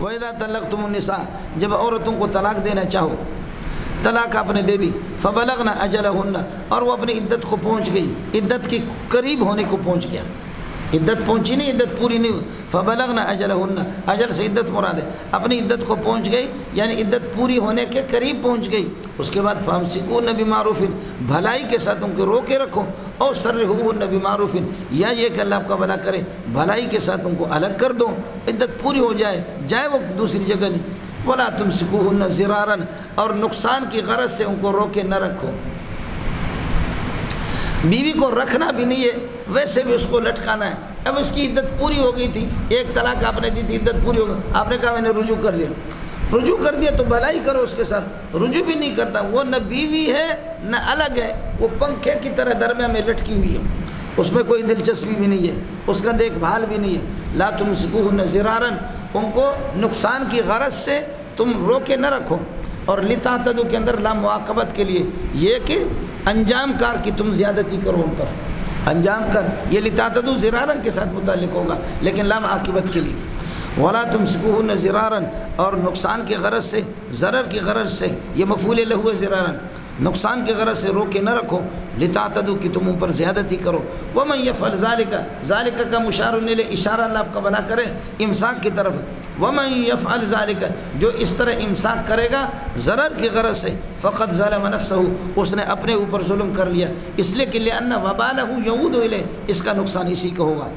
وَإِذَا طَلَّقْتُمُ النِّسَاءَ جب عورتوں کو طلاق دینا چاہو، طلاق آپ نے دے دی، فَبَلَغْنَ أَجَلَهُنَّ اور وہ اپنی عدت کو پہنچ گئی، عدت کی قریب ہونے کو پہنچ گیا، عدت پہنچی نہیں، عدت پوری نہیں ہوئی، فَبَلَغْنَ أَجَلَهُنَّ اجل سے عدت مراد ہے، اپنی عدت کو پہنچ گئی یعنی عدت پوری ہونے کے قریب پہنچ گئی، اس کے بعد فَأَمْسِكُوهُنَّ بِمَعْرُوفٍ بھلائی کے ساتھ ان کو روکے رکھو، اور سَرِّحُوهُنَّ بِمَعْرُوفٍ یا یہ کہ اللہ آپ کا بھلا کرے بھلائی کے ساتھ ان کو الگ کر دو، عدت پوری ہو جائے وہ دوسری جگہ نہیں، وَلَا تُمْسِكُوهُنَّ زِرَارًا اور نقصان کی غرض سے ان کو روکے نہ رکھو، بیوی کو رکھنا بھی نہیں ہے ویسے بھی اس کو لٹکانا ہے، اب اس کی عدت پوری ہو گئی تھی، ایک طلاق آپ نے دی تھی، عدت پوری ہو گئی، آپ نے کہا میں نے رجوع کر لیا، رجوع کر دیا تو بھلائی کرو اس کے ساتھ، رجوع بھی نہیں کرتا، وہ نہ بیوی ہے نہ الگ ہے، وہ پنکھے کی طرح درمیان میں لٹکی ہوئی ہے، اس میں کوئی دلچسپی بھی نہیں ہے، اس کا دیکھ بھال بھی نہیں ہے، لا تمسکوہن زرارا ان کو نقصان کی غرض سے تم روکے نہ رکھو، اور لتعتدوا کے اندر لام مواقبت کے لیے یہ کہ انجام کار کی تم زیادتی کرو ان پر، انجام کر، یہ لتعتدوا زرارا کے ساتھ متعلق ہوگا لیکن لام عاقبت کے لیے، ولا تمسکوہن زرارا اور نقصان کی غرض سے، ضرر کی غرض سے، یہ مفعول لہ ہے زرارا، نقصان کی غرض سے روکے نہ رکھو، لتعتدوا کہ تم ان پر زیادتی کرو، ومن یفعل ذالک کا مشار الیہ اشارہ اللہ آپ کا بنا کرے امساک کی طرف، ومن یفعل ذالک جو اس طرح امساک کرے گا ضرر کی غرض سے، فقد ظلم نفسہ اس نے اپنے اوپر ظلم کر لیا، اس لیے کہ لأن وبالہ یعود الیہ اس کا نقصان اسی کا ہوگا،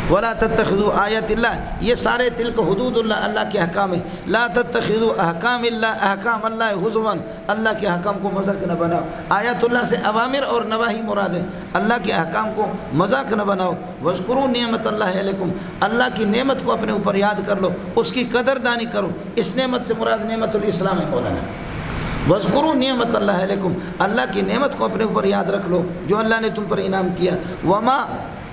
ولا تتخذوا آیات اللہ یہ سارے تلک حدود اللہ اللہ کے احکام ہیں، لا تتخذوا احکام اللہ احکام اللہ حضوا اللہ کے احکام کو مذاق نہ بناؤ، آیات اللہ سے اوامر اور نواہی مراد ہے، اللہ کے احکام کو مذاق نہ بناؤ، واذکروا نعمت اللہ علیکم اللہ کی نعمت کو اپنے اوپر یاد کر لو، اس کی قدر دانی کرو، اس نعمت سے مراد نعمت الاسلام ہے مولانا، واذکروا نعمت اللہ علیکم اللہ کی نعمت کو اپنے اوپر یاد رکھ لو جو اللہ نے تم پر انعام کیا، وما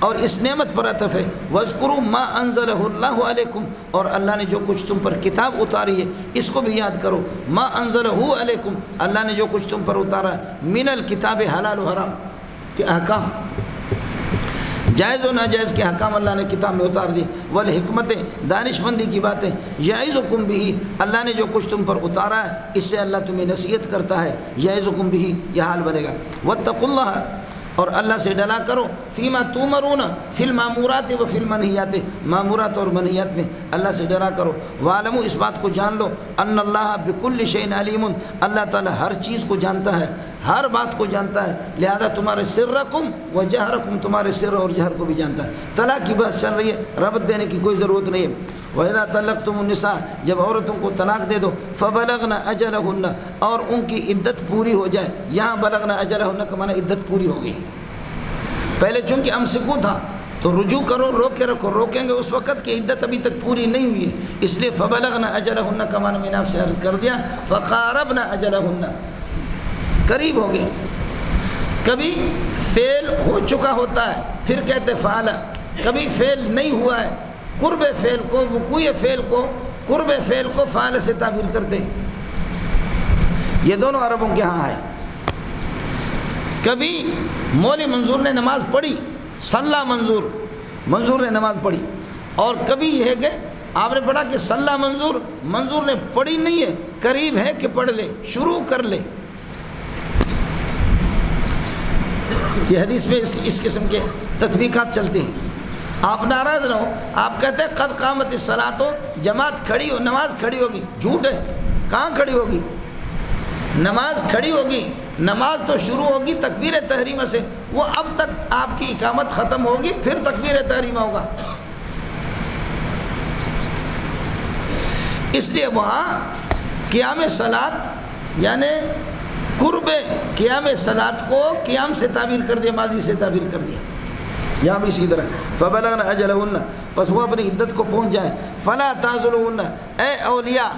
اور اس نعمت پر عطف ہے، وَاذْكُرُوا مَا أَنزَلَهُ اللَّهُ عَلَيْكُمْ اور اللہ نے جو کچھ تم پر کتاب اتاری ہے اس کو بھی یاد کرو، مَا أَنزَلَهُ عَلَيْكُمْ اللہ نے جو کچھ تم پر اتارا من الکتاب حلال و حرام کے احکام، جائز و ناجائز کے احکام اللہ نے کتاب میں اتار دی، والحکمت دانش مندی کی باتیں، یعظکم بہ اللہ نے جو کچھ تم پر اتارا ہے اس سے اللہ تمہیں نصیحت کرتا ہے، یعظکم بہ یہ حال بنے گا، واتقوا اللہ اور اللہ سے ڈلا کرو، فیما تومرون فی المامورات و فی المنہیات مامورات اور منہیات میں اللہ سے ڈرا کرو، وعلموا اس بات کو جان لو ان اللہ بکل شیء علیم اللہ تعالیٰ ہر چیز کو جانتا ہے، ہر بات کو جانتا ہے، لہذا تمہارے سرکم و جہرکم تمہارے سر اور جہر کو بھی جانتا ہے، طلاق کی بحث چل رہی ہے، ربط دینے کی کوئی ضرورت نہیں ہے، وَإِذَا طَلَّقْتُمُ النِّسَاءَ جب عورتوں کو طلاق دے دو، فَبَلَغْنَ أَجَلَهُنَّ اور ان کی عدت پوری ہو جائے، یہاں بلغنا اجلہن کا معنی عدت پوری ہو گئی، پہلے چونکہ امسکو تھا تو رجوع کرو روکے رکھو، روکیں گے اس وقت کہ عدت ابھی تک پوری نہیں ہوئی ہے، اس لیے فَبَلَغْنَ أَجَلَهُنَّ کا معنی میں نے آپ سے عرض کر دیا، فَقَارَبْنَ أَجَلَهُنَّ قریب ہو گئے، کبھی فعل ہو چکا ہوتا ہے پھر کہتے فعل، کبھی فعل نہیں ہوا ہے، قرب فعل کو وقوع فعل کو قرب فعل کو فعل سے تعبیر کرتے ہیں، یہ دونوں عربوں کے ہاں ہے، کبھی مولی منظور نے نماز پڑھی، صلی منظور نے نماز پڑھی، اور کبھی یہ ہے کہ آپ نے پڑھا کہ صلی منظور نے پڑھی نہیں ہے، قریب ہے کہ پڑھ لے، شروع کر لے، یہ حدیث میں اس قسم کے تطبیقات چلتے ہیں، آپ ناراض نہ ہو، آپ کہتے ہیں قد قامت الصلاۃ جماعت کھڑی ہو، نماز کھڑی ہوگی، جھوٹ ہے، کہاں کھڑی ہوگی، نماز کھڑی ہوگی، نماز تو شروع ہوگی تکبیر تحریمہ سے، وہ اب تک آپ کی اقامت ختم ہوگی پھر تکبیر تحریمہ ہوگا، اس لیے وہاں قیام صلاۃ یعنی قرب قیام صلاۃ کو قیام سے تعبیر کر دیا، ماضی سے تعبیر کر دیا، یہاں بھی اسی طرح فَبَلَغْنَ أَجَلَهُنَّ پس وہ اپنی عدت کو پہنچ جائیں، فَلَا تَعْضُلُوهُنَّ اے اولیاء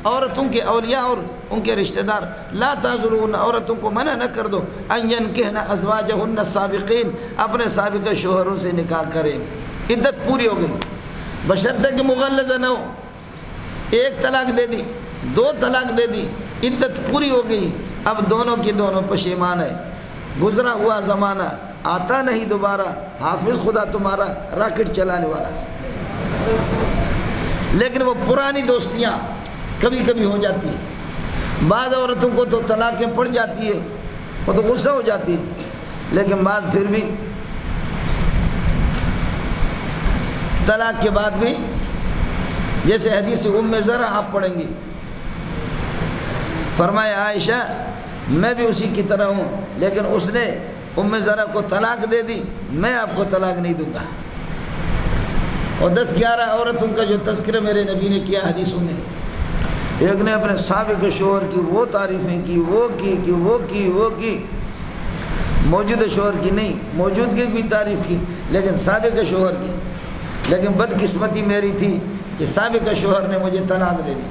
عورتوں کے اولیاء اور ان کے رشتہ دار، لا تعذلون عورتوں کو منع نہ کر دو، ان ينكحن ازواجهن السابقین اپنے سابقہ شوہروں سے نکاح کریں، عدت پوری ہو گئی، بشرطے کہ مغلظہ نہ ہو، ایک طلاق دے دی، دو طلاق دے دی، عدت پوری ہو گئی، اب دونوں کی دونوں پشیمان ہے، گزرا ہوا زمانہ آتا نہیں دوبارہ، حافظ خدا تمہارا راکٹ چلانے والا، لیکن وہ پرانی دوستیاں کبھی کبھی ہو جاتی ہیں. بعض عورتوں کو تو طلاقیں پڑ جاتی ہے، وہ تو غصہ ہو جاتی ہے، لیکن بعض پھر بھی طلاق کے بعد بھی، جیسے حدیث ام زرع آپ پڑھیں گی، فرمایا عائشہ میں بھی اسی کی طرح ہوں، لیکن اس نے ام زرع کو طلاق دے دی، میں آپ کو طلاق نہیں دوں گا. اور 10-11 عورتوں کا جو تذکرہ میرے نبی نے کیا حدیثوں میں، ایک نے اپنے سابق شوہر کی وہ تعریفیں کی، وہ کی، موجودہ شوہر کی نہیں، موجودگی کی بھی تعریف کی، لیکن سابق شوہر کی. لیکن بدقسمتی میری تھی کہ سابق شوہر نے مجھے طلاق دے دی.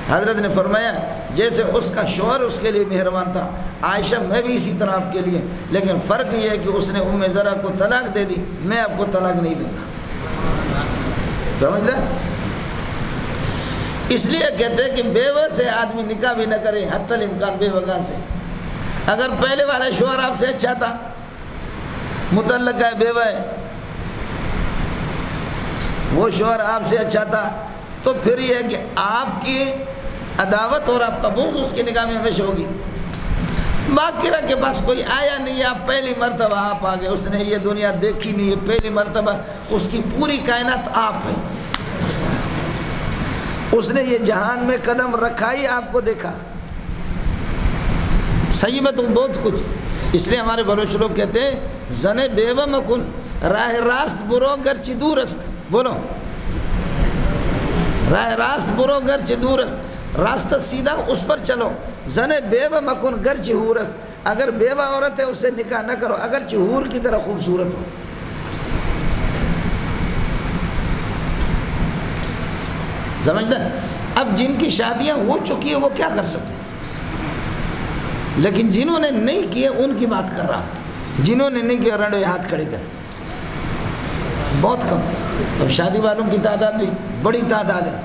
حضرت نے فرمایا جیسے اس کا شوہر اس کے لیے مہربان تھا، عائشہ میں بھی اسی طرح آپ کے لیے، لیکن فرق یہ ہے کہ اس نے ام زرع کو طلاق دے دی، میں آپ کو طلاق نہیں دوں گا. سمجھ لیں؟ اس لیے کہتے ہیں کہ بیوہ سے آدمی نکاح بھی نہ کرے حتی الامکان بیوگان سے. اگر پہلے والا شوہر آپ سے اچھا تھا، متعلقہ ہے، بیوہ ہے، وہ شوہر آپ سے اچھا تھا، تو پھر یہ ہے کہ آپ کی عداوت اور آپ کا بغض اس کے نگاہ میں ہمیشہ ہوگی. باقرہ کے پاس کوئی آیا نہیں، آپ پہلی مرتبہ آپ آ گئے، اس نے یہ دنیا دیکھی نہیں ہے، پہلی مرتبہ اس کی پوری کائنات آپ ہے، اس نے یہ جہان میں قدم رکھا ہی آپ کو دیکھا. صحیح میں تم بہت کچھ. اس لیے ہمارے بلوچ لوگ کہتے ہیں زن بیوہ مکن راہ راست برو گرچہ دور است. بولو، راہ راست برو گرچہ دور است، راستہ سیدھا اس پر چلو. زن بیوہ مکن گرچہ حور است، اگر بیوہ عورت ہے اس سے نکاح نہ کرو اگرچہ حور کی طرح خوبصورت ہو. سمجھتے ہیں؟ اب جن کی شادیاں ہو چکی ہیں وہ کیا کر سکتے ہیں، لیکن جنہوں نے نہیں کیے ان کی بات کر رہا ہوں. جنہوں نے نہیں کیا رنڈو ہاتھ کھڑے کریں، بہت کم. اب شادی والوں کی تعداد بھی بڑی تعداد ہے.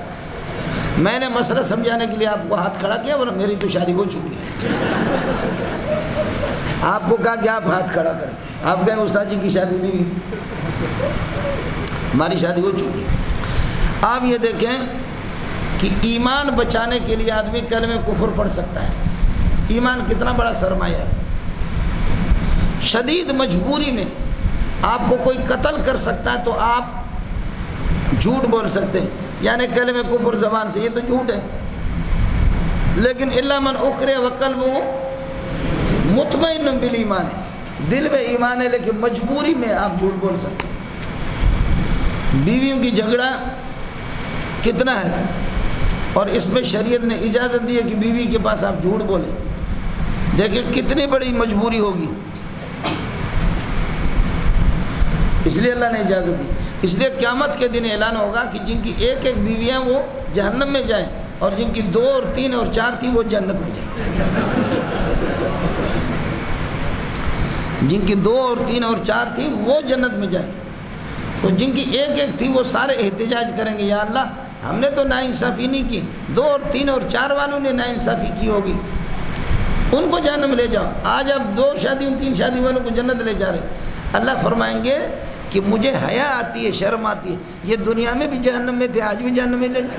میں نے مسئلہ سمجھانے کے لیے آپ کو ہاتھ کھڑا کیا، بولا میری تو شادی ہو چکی ہے. آپ کو کہا کہ آپ ہاتھ کھڑا کریں، آپ کہیں استاد جی کی شادی نہیں ہوئی، ہماری شادی ہو چکی ہے. آپ یہ دیکھیں کہ ایمان بچانے کے لیے آدمی کلمہ کفر پڑھ سکتا ہے. ایمان کتنا بڑا سرمایہ ہے. شدید مجبوری میں آپ کو کوئی قتل کر سکتا ہے تو آپ جھوٹ بول سکتے ہیں، یعنی کلمہ کفر زبان سے، یہ تو جھوٹ ہے. لیکن الا من اکرہ وقلبہ مطمئن بالایمان ہے، دل میں ایمان ہے لیکن مجبوری میں آپ جھوٹ بول سکتے ہیں. بیویوں کی جھگڑا کتنا ہے، اور اس میں شریعت نے اجازت دی ہے کہ بیوی کے پاس آپ جھوٹ بولیں. دیکھیں کتنی بڑی مجبوری ہوگی، اس لیے اللہ نے اجازت دی. اس لیے قیامت کے دن اعلان ہوگا کہ جن کی ایک ایک بیویاں وہ جہنم میں جائیں، اور جن کی 2 اور 3 اور 4 تھی وہ جنت میں جائیں. جن کی 2 اور 3 اور 4 تھی وہ جنت میں جائیں. تو جن کی ایک ایک تھی وہ سارے احتجاج کریں گے، یا اللہ ہم نے تو ناانصافی نہیں کی، 2 اور 3 اور 4 والوں نے ناانصافی کی ہوگی، ان کو جہنم لے جاؤ. آج آپ 2 شادیوں 3 شادی والوں کو جنت لے جا رہے. اللہ فرمائیں گے کہ مجھے حیا آتی ہے، شرم آتی ہے، یہ دنیا میں بھی جہنم میں تھے آج بھی جہنم میں لے جاؤ.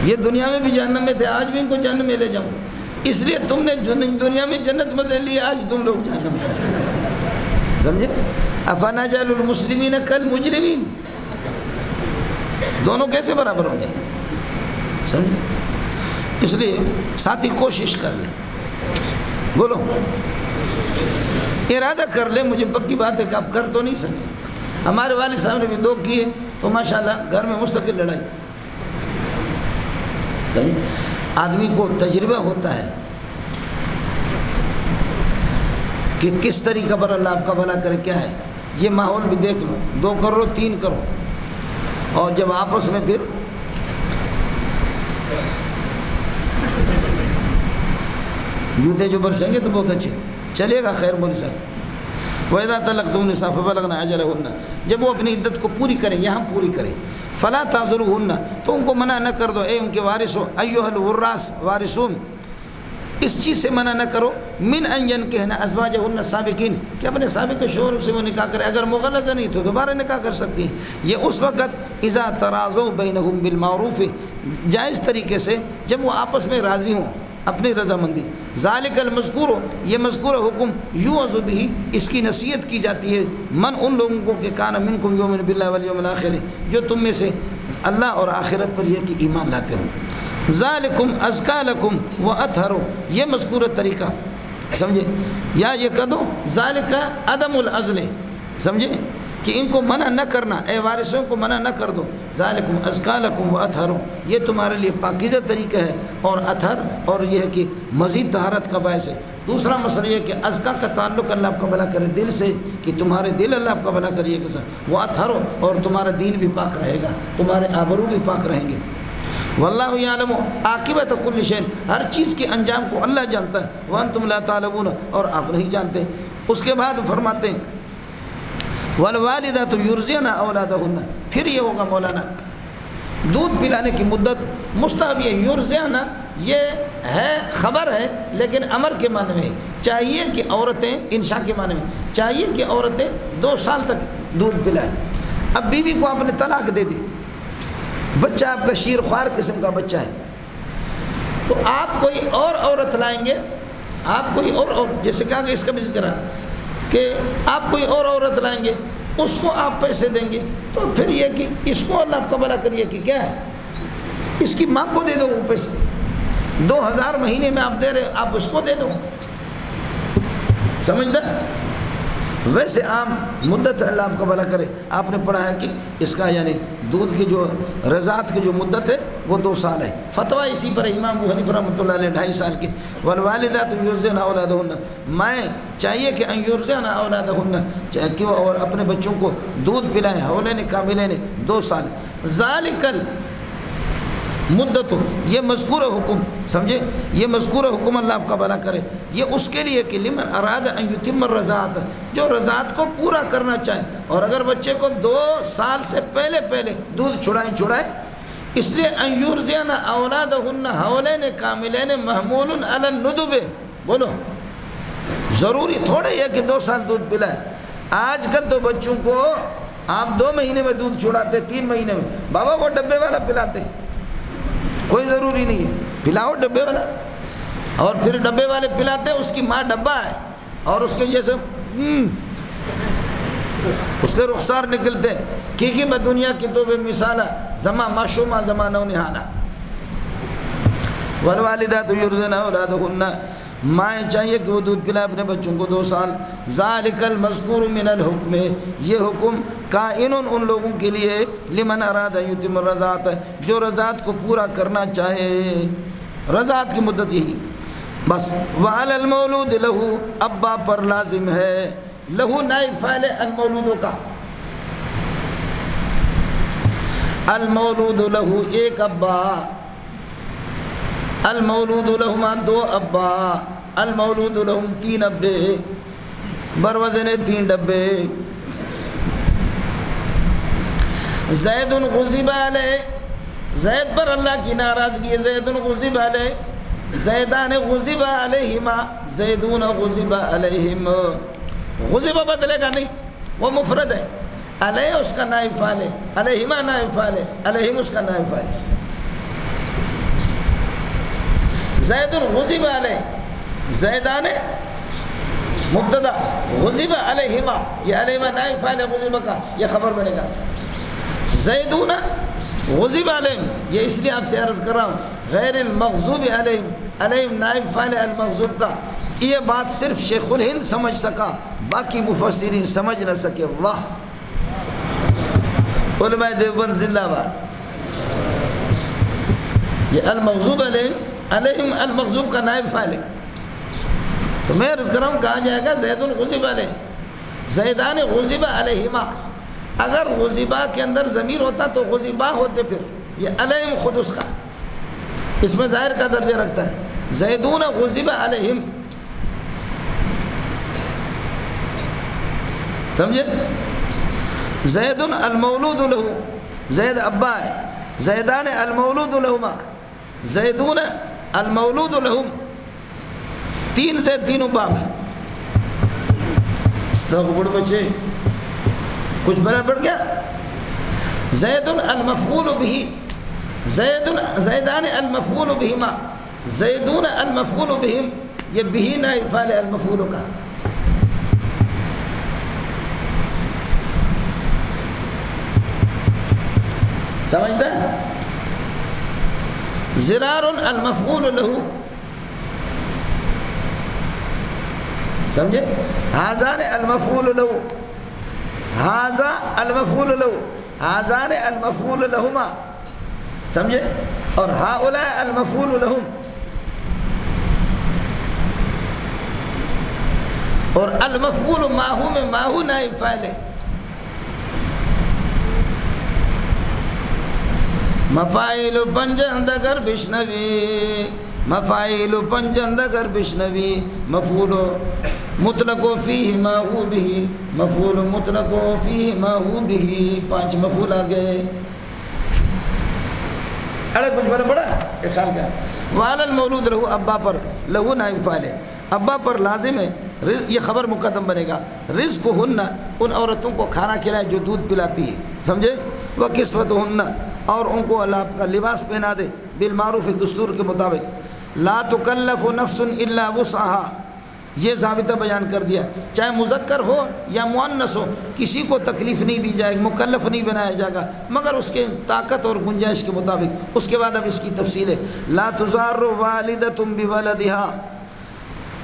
یہ دنیا میں بھی جہنم میں تھے آج بھی ان کو جہنم میں لے جاؤں. اس لیے تم نے دنیا میں جنت مزے لی، آج تم لوگ جہنم میں. سمجھے؟ افنجعل المسلمین کالمجرمین، دونوں کیسے برابر ہو جائیں؟ سمجھے؟ اس لیے ساتھی کوشش کر لیں، بولو ارادہ کر لیں. مجھے پکی بات ہے کہ آپ کر تو نہیں سکتے. ہمارے والد صاحب نے بھی 2 کیے تو ماشاءاللہ گھر میں مستقل لڑائی. آدمی کو تجربہ ہوتا ہے کہ کس طریقہ پر اللہ آپ کا بھلا کرے. کیا ہے یہ ماحول بھی دیکھ لو، 2 کرو 3 کرو، اور جب آپس میں پھر جوتے جو برسیں گے تو بہت اچھے چلے گا. خیر بولی صاحب وَإِذَا طَلَّقْتُمُ النِّسَاءَ فَبَلَغْنَ أَجَلَهُنَّ، جب وہ اپنی عدت کو پوری کریں، یہاں پوری کریں. فَلَا تَعْذُرُوهُنَّ، تو ان کو منع نہ کر دو، اے ان کے وارثوں، أَيُّهَا الْوَرَّاثُ وارثون، اس چیز سے منع نہ کرو من ان ینکحن ازواجہن السابقین کہ اپنے سابق شوہر سے وہ نکاح کرے، اگر مغلظہ نہیں تو دوبارہ نکاح کر سکتی ہیں۔ یہ اس وقت اذا تراضوا بینہم بالمعروف، جائز طریقے سے جب وہ آپس میں راضی ہوں اپنی رضامندی۔ ذالک المذکور، یہ مذکور حکم یوعظ بہ، اس کی نصیحت کی جاتی ہے من ان لوگوں کو کہ کان منکم یؤمن باللہ والیوم الآخر، جو تم میں سے اللہ اور آخرت پر یہ کہ ایمان لاتے ہوں۔ ذالکم ازکا لکم واطہر، یہ مذکور طریقہ سمجھے، یا یہ کہہ دو ذالک عدم العزل، سمجھے کہ ان کو منع نہ کرنا، اے وارثوں کو منع نہ کر دو۔ ذالکم ازکا لکم واطہر، یہ تمہارے لیے پاکیزہ طریقہ ہے، اور اطہر اور یہ ہے کہ مزید طہارت کا باعث ہے۔ دوسرا مسئلہ یہ کہ ازکا کا تعلق اللہ آپ کا بھلا کرے دل سے، کہ تمہارے دل اللہ آپ کا بھلا کریے کہ واطہر، اور تمہارا دین بھی پاک رہے گا، تمہارے آبرو بھی پاک رہیں گے۔ واللہ یعلم عاقبۃ کل شیء، ہر چیز کے انجام کو اللہ جانتا ہے، وانتم لا تعلمون، اور آپ نہیں جانتے۔ اس کے بعد فرماتے ہیں والوالدات یرضعن اولادہن، پھر یہ ہوگا مولانا دودھ پلانے کی مدت مستحب، یہ یرضعن یہ ہے خبر ہے لیکن امر کے معنی میں، چاہیے کہ عورتیں، انشاء کے معنی میں چاہیے کہ عورتیں 2 سال تک دودھ پلائیں۔ اب بیوی کو آپ نے طلاق دے دی، بچہ آپ کا شیر خوار قسم کا بچہ ہے، تو آپ کوئی اور عورت لائیں گے، آپ کوئی اور جیسے کہا کہ اس کا بھی ذکر ہے کہ آپ کوئی اور عورت لائیں گے، اس کو آپ پیسے دیں گے، تو پھر یہ کہ اس کو اللہ آپ کا بھلا کریے کہ کیا ہے، اس کی ماں کو دے دو وہ پیسے، 2000 مہینے میں آپ دے رہے، آپ اس کو دے دو، سمجھدار؟ ویسے عام مدت ہے، اللہ آپ کا بھلا کرے، آپ نے پڑھا ہے کہ اس کا یعنی دودھ کی جو رضاعت کی جو مدت ہے وہ 2 سال ہے۔ فتویٰ اسی پر امام ابو حنیفہ رحمۃ اللہ علیہ 2.5 سال کے۔ والوالدات یرضعن اولادہن، مائیں چاہیے کہ ان یرضعن اولادہن، کہ وہ اور اپنے بچوں کو دودھ پلائیں، حولین کاملین 2 سال۔ ذالک مدت، یہ مذکور حکم، سمجھے، یہ مذکور حکم اللہ آپ کا بھلا کرے، یہ اس کے لیے کہ لمن اراد ان یتم الرضاعت، جو رضاعت کو پورا کرنا چاہے، اور اگر بچے کو 2 سال سے پہلے دودھ چھڑائیں، اس لیے ان یرضعن اولادہن حولین کاملین محمول علی الندب، بولو ضروری تھوڑے ہے کہ 2 سال دودھ پلائے۔ آج کل تو بچوں کو آپ 2 مہینے میں دودھ چھڑاتے، 3 مہینے میں، بابا وہ ڈبے والا پلاتے، کوئی ضروری نہیں ہے، پلاؤ ڈبے والا، اور پھر ڈبے والے پلاتے، اس کی ماں ڈبہ ہے، اور اس کے جیسے اس کے رخسار نکلتے، کی میں دنیا کی تو بے مثالہ زما معشومہ زما نو نہالہ۔ والوالدات یرضعن اولادہن، مائیں چاہیے کہ وہ دودھ پلائے اپنے بچوں کو 2 سال۔ ذالک المذکور من الحکم، یہ حکم کائن ان لوگوں کے لیے لمن اراد ان یتم الرضاعت، جو رضاعت کو پورا کرنا چاہے، رضاعت کی مدت یہی بس۔ وعلی المولود لہ، ابا پر لازم ہے، لہو نائب فاعل المولود کا، المولود لہو ایک ابا، المولود لہما 2 ابا، المولود لہم 3 ابے، بروزن 3 ڈبے۔ زید غضب علیہ، زید پر اللہ کی ناراضگی ہے، زید غضب علیہ، زیدان غضب علیہما، زیدون غضب علیہم، غضب بدلے گا نہیں، وہ مفرد ہے، علیہ اس کا نائب فاعل ہے، علیہما نائب فاعل ہے، علیہم اس کا نائب فاعل ہے۔ زید غضب علیہ، زیدان مبتدا، غضب علیہما، یہ علیہما نائب فاعل ہے غضب کا، یہ خبر بنے گا۔ زیدون غضب علیہم، یہ اس لیے آپ سے عرض کر رہا ہوں، غیر المغضوب علیہم، علیہم نائب فاعل المغضوب کا، یہ بات صرف شیخ الہند سمجھ سکا، باقی مفسرین سمجھ نہ سکے۔ واہ، علماء دیوبند زندہ باد۔ یہ المغضوب علیہم، علیہم المغضوب کا نائب فاعل ہے، تو میں عرض کر رہا ہوں کہا جائے گا زید غضب علیہ، زیدان غضب علیہما، اگر غضبہ کے اندر ضمیر ہوتا تو غضبہ ہوتے، پھر یہ علیہم خود اس کا اس میں ظاہر کا درجہ رکھتا ہے۔ زیدون غضب علیہم، سمجھے؟ زید المولود لہو، زید ابا ہے، زیدان المولود لہما، زیدون المولود لہم، 3 سے تینوں باب ہیں. سب بڑھ بچے کچھ بڑا بڑھ گیا. زید المفعول به زیدان المفعول بهما زیدون المفعول بهم یہ بھی نائب فاعل المفعول کا. سمجھتا ہے؟ زرار المفعول له سمجھے؟ ہاذان المفعول له ہاذا المفعول له ہاذان المفعول لهما سمجھے؟ اور ہؤلاء المفعول لهم اور المفعول ماہو میں ماہو نائب فاعل ہے. مفاعیل پنجند اگر بشنوی مفاعیل پنجند اگر بشنوی مفعول مطلق فیہ ما ہو بھی مفعول مطلق فیہ ما ہو بھی 5 مفعول آ گئے. اڑے کچھ بڑا بڑا خیال کریں. وعلی المولود لہو ابا پر لہو نائب فاعل ہے. ابا پر لازم ہے یہ خبر مقدم بنے گا. رزق ہن ان عورتوں کو کھانا کھلائے جو دودھ پلاتی ہے سمجھے. وہ کسوت ہن اور ان کو اللہ کا لباس پہنا دے بالمعروف دستور کے مطابق. لا تکلف نفس الا وسعها یہ ضابطہ بیان کر دیا. چاہے مذکر ہو یا مؤنث ہو کسی کو تکلیف نہیں دی جائے گی مکلف نہیں بنایا جائے گا مگر اس کے طاقت اور گنجائش کے مطابق. اس کے بعد اب اس کی تفصیل ہے. لا تضار والدۃ بولدها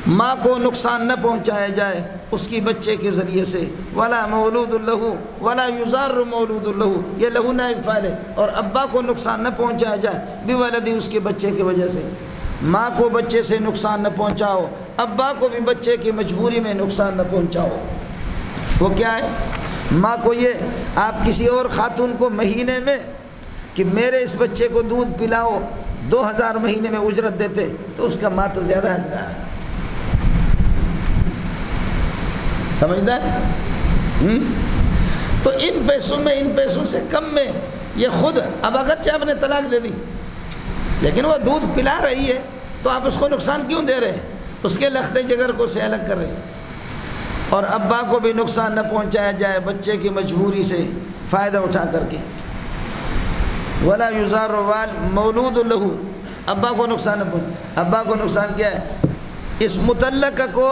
ماں کو نقصان نہ پہنچایا جائے اس کی بچے کے ذریعے سے. ولا مولود لہ ولا یضار مولود لہ یہ لہو نائب فاعل ہے. اور ابا کو نقصان نہ پہنچایا جائے بولدی اس کے بچے کی وجہ سے. ماں کو بچے سے نقصان نہ پہنچاؤ ابا کو بھی بچے کی مجبوری میں نقصان نہ پہنچاؤ. وہ کیا ہے؟ ماں کو یہ آپ کسی اور خاتون کو مہینے میں کہ میرے اس بچے کو دودھ پلاؤ 2000 مہینے میں اجرت دیتے تو اس کا ماں تو زیادہ حقدار ہے. سمجھتا ہے؟ تو ان پیسوں سے کم میں یہ خود اب اگرچہ آپ نے طلاق دے دی لیکن وہ دودھ پلا رہی ہے تو آپ اس کو نقصان کیوں دے رہے ہیں؟ اس کے لخت جگر کو سے الگ کر رہے ہیں. اور ابا کو بھی نقصان نہ پہنچایا جائے بچے کی مجبوری سے فائدہ اٹھا کر کے. ولا یضار مولود لہ ابا کو نقصان نہ پہنچ. ابا کو نقصان کیا ہے؟ اس متعلقہ کو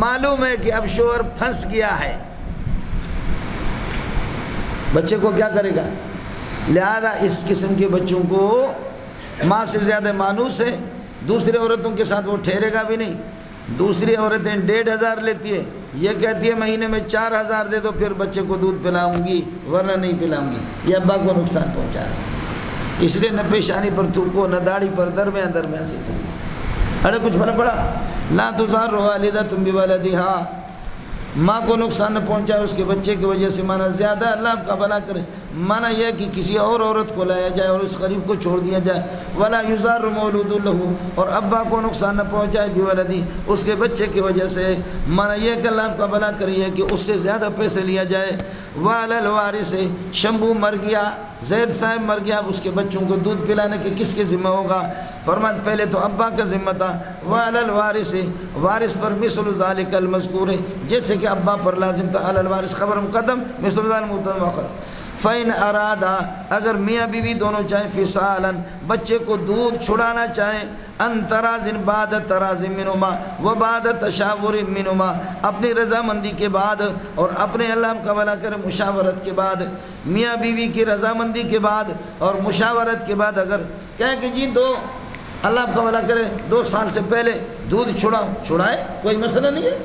معلوم ہے کہ اب شوہر پھنس گیا ہے بچے کو کیا کرے گا. لہذا اس قسم کے بچوں کو ماں سے زیادہ مانوس ہے. دوسری عورتوں کے ساتھ وہ ٹھہرے گا بھی نہیں. دوسری عورتیں 1500 لیتی ہے یہ کہتی ہے مہینے میں 4000 دے دو پھر بچے کو دودھ پلاؤں گی ورنہ نہیں پلاؤں گی. یہ ابا کو نقصان پہنچا ہے. اس لیے نہ پیشانی پر تھوکو نہ داڑھی پر درمیان سے تھوکو. ارے کچھ فرق پڑا. لا تضار والدۃ بولدها ماں کو نقصان نہ پہنچائے اس کے بچے کی وجہ سے. مانا زیادہ اللہ آپ کا بھلا کرے. مانا یہ کہ کسی اور عورت کو لایا جائے اور اس غریب کو چھوڑ دیا جائے. ولا یضار مولود لہ اور ابا کو نقصان نہ پہنچائے بولدی اس کے بچے کی وجہ سے. مانا یہ کہ اللہ آپ کا بھلا کریے کہ اس سے زیادہ پیسے لیا جائے. وعلی الوارث شمبو مر گیا زید صاحب مر گیا اب اس کے بچوں کو دودھ پلانے کے کس کے ذمہ ہوگا؟ فرمایا پہلے تو ابا کا ذمہ تھا. وعلی الوارث وارث پر مثل ذالک المذکور جیسے کہ ابا پر لازم تھا. علی الوارث خبر مقدم مثل ذالک مقدم آخر. فَإِنْ أَرَادَا اگر میاں بیوی دونوں چاہیں فِصَالًا بچے کو دودھ چھڑانا چاہیں ان ترازن بعد ترازن منہما و بعد تشاور منہما اپنی رضامندی کے بعد اور اپنے اللہ کا بھلا کرے مشاورت کے بعد. میاں بیوی کی رضامندی کے بعد اور مشاورت کے بعد اگر کہیں کہ جی اللہ کا بھلا کرے 2 سال سے پہلے دودھ چھڑائے کوئی مسئلہ نہیں ہے.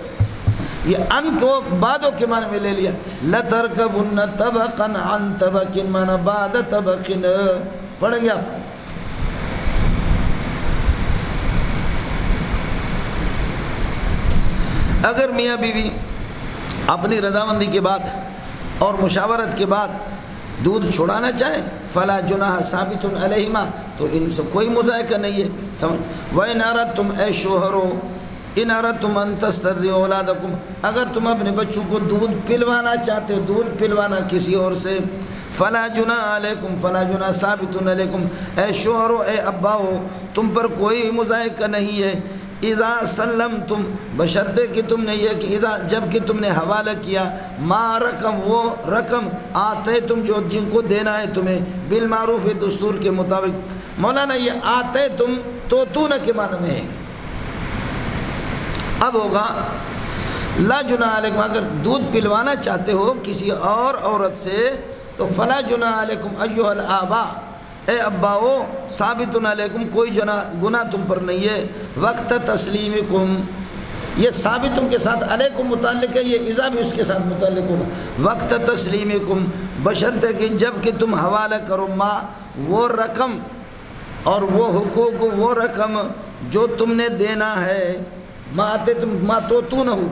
یہ ان کو بعدوں کے معنی میں لے لیا. لَتَرْكَبُنَّ طَبَقًا عَنْ طَبَقٍ مانا بعد طبقٍ پڑھیں گے آپ. اگر میاں بیوی اپنی رضامندی کے بعد اور مشاورت کے بعد دودھ چھڑانا چاہیں فلا جناح ثابت علیہما تو ان سے کوئی مذائقہ نہیں ہے. سمجھ. وَإِنْ أَرَدْتُمْ اے شوہرو ان اردتم ان تسترضعوا اولادکم اگر تم اپنے بچوں کو دودھ پلوانا چاہتے ہو دودھ پلوانا کسی اور سے فلا جناح علیکم فلا جناح ثابت علیکم اے شوہرو اے اباؤ تم پر کوئی مذائقہ نہیں ہے اذا سلمتم بشرطے کہ تم نے یہ کہ اذا جب کہ تم نے حوالہ کیا ما رقم وہ رقم آتے تم جو جن کو دینا ہے تمہیں بالمعروف دستور کے مطابق. مولانا یہ آتے تم توتون کے معنی میں ہے. اب ہوگا لا جناح علیکم اگر دودھ پلوانا چاہتے ہو کسی اور عورت سے تو فلا جناح علیکم ایھا الآباء اے اباؤ ثابت علیکم کوئی گناہ تم پر نہیں ہے. وقت تسلیمکم یہ ثابتوں کے ساتھ علیکم متعلق ہے, یہ اذا بھی اس کے ساتھ متعلق ہوگا. وقت تسلیمکم بشرطے کہ جب کہ تم حوالہ کرو ما وہ رقم اور وہ حقوق وہ رقم جو تم نے دینا ہے ما توتون ہو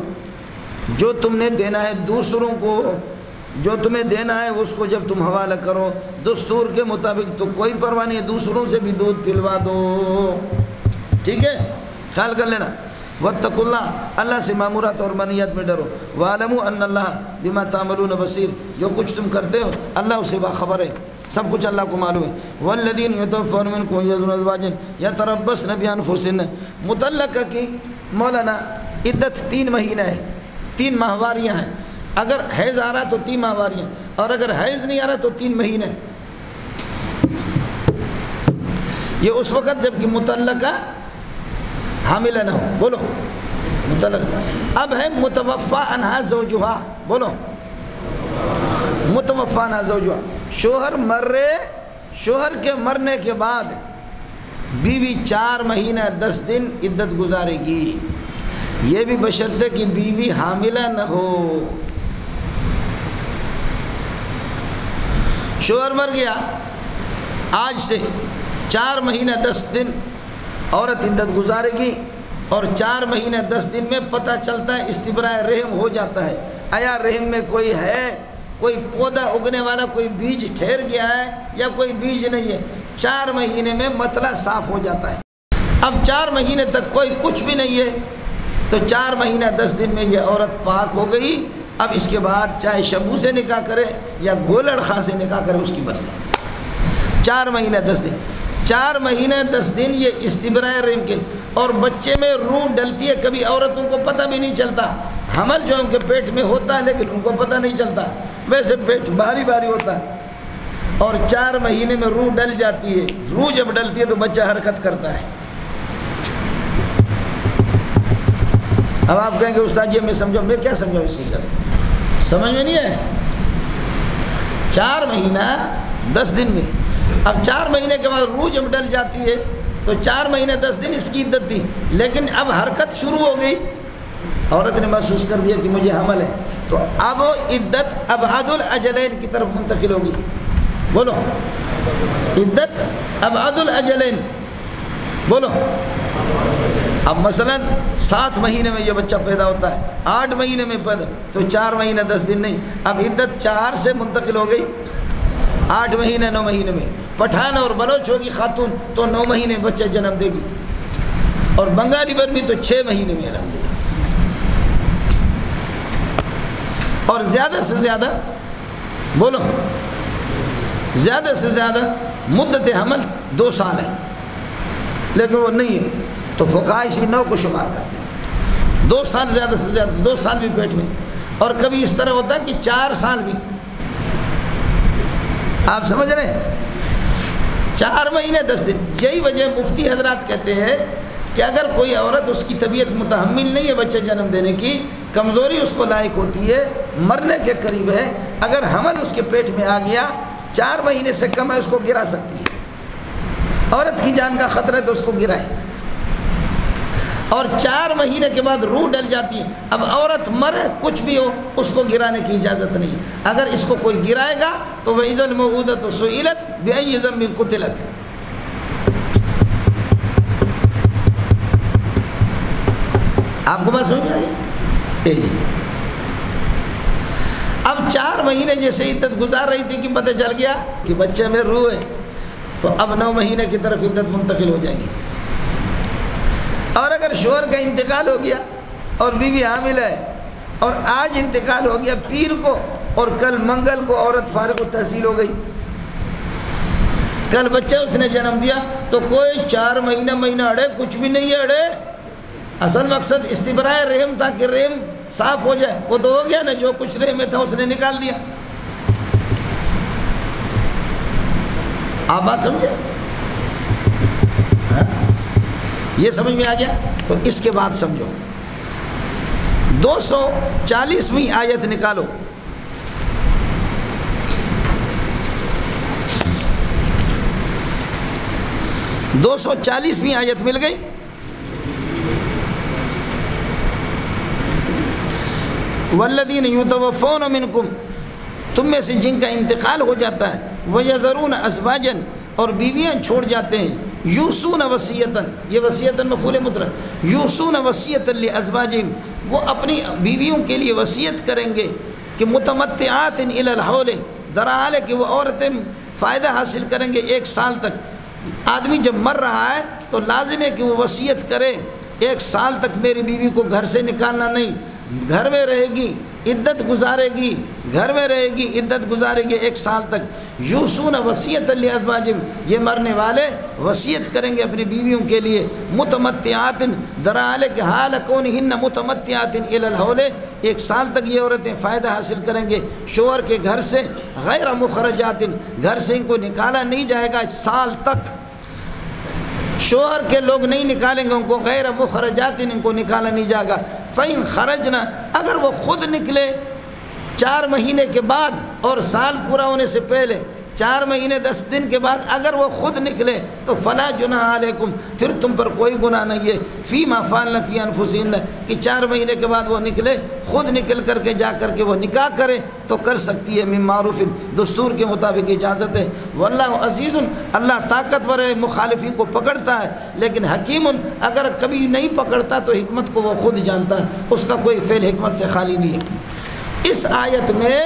جو تم نے دینا ہے دوسروں کو جو تمہیں دینا ہے اس کو جب تم حوالہ کرو دستور کے مطابق تو کوئی پرواہ نہیں ہے, دوسروں سے بھی دودھ پلوا دو. ٹھیک ہے, خیال کر لینا. واتقوا اللہ اللہ سے مامورات اور منہیات میں ڈرو. وَاعْلَمُوا أَنَّ اللَّهَ بِمَا تَعْمَلُونَ بَصِيرٌ جو کچھ تم کرتے ہو اللہ اسے باخبر ہے, سب کچھ اللہ کو معلوم ہے. وَالَّذِينَ يَتَوَفَّوْنَ مِنكُمْ وَيَذَرُونَ أَزْوَاجًا يَتَرَبَّصْنَ بِأَنفُسِهِنَّ متعلقہ کی مولانا عدت 3 مہینہ ہے, 3 ماہواریاں ہیں. اگر حیض آ رہا تو 3 ماہواریاں اور اگر حیض نہیں آ رہا تو 3 مہینے. یہ اس وقت جب کہ متعلقہ حاملہ نہ ہو. بولو متعلقہ. اب ہے متوفی عنہا زوجہا. بولو متوفی عنہا زوجہا شوہر کے مرنے کے بعد بیوی 4 مہینہ 10 دن عدت گزارے گی. یہ بھی بشرطے کہ بیوی حاملہ نہ ہو. شوہر مر گیا آج سے 4 مہینہ 10 دن عورت عدت گزارے گی اور 4 مہینہ 10 دن میں پتہ چلتا ہے استبراء رحم ہو جاتا ہے. آیا رحم میں کوئی ہے, کوئی پودا اگنے والا, کوئی بیج ٹھہر گیا ہے یا کوئی بیج نہیں ہے. 4 مہینے میں مسئلہ صاف ہو جاتا ہے. اب 4 مہینے تک کوئی کچھ بھی نہیں ہے تو 4 مہینہ 10 دن میں یہ عورت پاک ہو گئی. اب اس کے بعد چاہے شبو سے نکاح کرے یا گھولڑ خاں سے نکاح کرے اس کی مرضی. 4 مہینہ 10 دن 4 مہینہ 10 دن یہ استبراء رحم کے. اور بچے میں روح ڈلتی ہے, کبھی عورتوں کو پتہ بھی نہیں چلتا. حمل جو ان کے پیٹ میں ہوتا ہے لیکن ان کو پتہ نہیں چلتا, ویسے پیٹ بھاری بھاری ہوتا ہے. اور 4 مہینے میں روح ڈل جاتی ہے. روح جب ڈلتی ہے تو بچہ حرکت کرتا ہے. اب آپ کہیں گے استاد جی میں سمجھو, میں کیا سمجھاؤں اس سے, سمجھ میں نہیں ہے. 4 مہینہ 10 دن میں اب 4 مہینے کے بعد روح جب ڈل جاتی ہے تو 4 مہینہ 10 دن اس کی عدت تھی. لیکن اب حرکت شروع ہو گئی, عورت نے محسوس کر دیا کہ مجھے حمل ہے, تو اب عدت ابعد الاجلین کی طرف منتقل ہوگی. بولو عدت ابعد الاجلین. بولو اب مثلا 7 مہینے میں یہ بچہ پیدا ہوتا ہے, 8 مہینے میں پیدا تو 4 مہینہ 10 دن نہیں, اب عدت 4 سے منتقل ہو گئی 8 مہینے 9 مہینے میں. پٹھان اور بلوچ ہوگی خاتون تو 9 مہینے بچہ جنم دے گی, اور بنگالی برمی تو 6 مہینے میں الحمدللہ. اور زیادہ سے زیادہ بولو زیادہ سے زیادہ مدت حمل 2 سال ہے, لیکن وہ نہیں ہے تو فقہاء اسی 9 کو شمار کرتے ہیں. 2 سال زیادہ سے زیادہ 2 سال بھی پیٹ میں, اور کبھی اس طرح ہوتا ہے کہ 4 سال بھی. آپ سمجھ رہے ہیں 4 مہینے 10 دن. یہی وجہ مفتی حضرات کہتے ہیں کہ اگر کوئی عورت اس کی طبیعت متحمل نہیں ہے بچہ جنم دینے کی, کمزوری اس کو لاحق ہوتی ہے, مرنے کے قریب ہے, اگر حمل اس کے پیٹ میں آ گیا 4 مہینے سے کم ہے اس کو گرا سکتی ہے. عورت کی جان کا خطرہ ہے تو اس کو گرائے. اور 4 مہینے کے بعد روح ڈل جاتی ہے. اب عورت مرے کچھ بھی ہو اس کو گرانے کی اجازت نہیں. اگر اس کو کوئی گرائے گا تو وَإِذَا الْمَوْءُودَةُ سُئِلَتْ بِأَيِّ ذَنبٍ قُتِلَتْ. آپ کو بات سمجھ میں آئی؟ اب 4 مہینے جیسے عدت گزار رہی تھی کہ پتہ چل گیا کہ بچے میں روح ہے, تو اب 9 مہینے کی طرف عدت منتقل ہو جائے گی. اور اگر شوہر کا انتقال ہو گیا اور بیوی حامل ہے اور آج انتقال ہو گیا پیر کو اور کل منگل کو عورت فارغ التحصیل ہو گئی, کل بچہ اس نے جنم دیا, تو کوئی 4 مہینہ اڑے کچھ بھی نہیں ہے اڑے, اصل مقصد استبراء رحم تھا کہ رحم صاف ہو جائے، وہ تو ہو گیا نا، جو کچھ رحم میں تھا اس نے نکال دیا. آپ بات سمجھے؟ یہ سمجھ میں آ گیا؟ تو اس کے بعد سمجھو 240ویں آیت نکالو. 240ویں آیت مل گئی. والذین یتوفون منکم، تم میں سے جن کا انتقال ہو جاتا ہے، ویذرون ازواجا، اور بیویاں چھوڑ جاتے ہیں، یوصون وصیتاً، یہ وصیتاً مفعول مطلق، یوصون وصیتاً لازواجہم، وہ اپنی بیویوں کے لیے وصیت کریں گے کہ متمتعات الی الحول، درحال ہے کہ وہ عورتیں فائدہ حاصل کریں گے 1 سال تک. آدمی جب مر رہا ہے تو لازم ہے کہ وہ وصیت کرے 1 سال تک میری بیوی کو گھر سے نکالنا نہیں، گھر میں رہے گی، عدت گزارے گی، گھر میں رہے گی، عدت گزارے گی 1 سال تک. یوصون وصیۃ لازواجہم، یہ مرنے والے وصیت کریں گے اپنی بیویوں کے لیے، متمتعات، درحال کہ حال کونہن متمتعات الی الحول، 1 سال تک یہ عورتیں فائدہ حاصل کریں گے شوہر کے گھر سے، غیر مخرجات، گھر سے ان کو نکالا نہیں جائے گا سال تک، شوہر کے لوگ نہیں نکالیں گے ان کو، غیر مخرجات، ان کو نکالا نہیں جائے گا. فَإِنْ خَرَجْنَا، اگر وہ خود نکلے 4 مہینے کے بعد اور سال پورا ہونے سے پہلے، 4 مہینے 10 دن کے بعد اگر وہ خود نکلے تو فَلَا جُنَاحَ عَلَيْكُمْ، پھر تم پر کوئی گناہ نہیں ہے، فِي مَا فَعَلْنَ فِي أَنفُسِهِنَّ، کہ 4 مہینے کے بعد وہ نکلے، خود نکل کر کے جا کر کے وہ نکاح کرے تو کر سکتی ہے، من معروف، دستور کے مطابق اجازت ہے. واللہ عزیز، اللہ طاقتور ہے، مخالفین کو پکڑتا ہے، لیکن حکیم، اگر کبھی نہیں پکڑتا تو حکمت کو وہ خود جانتا ہے، اس کا کوئی فعل حکمت سے خالی نہیں ہے. اس آیت میں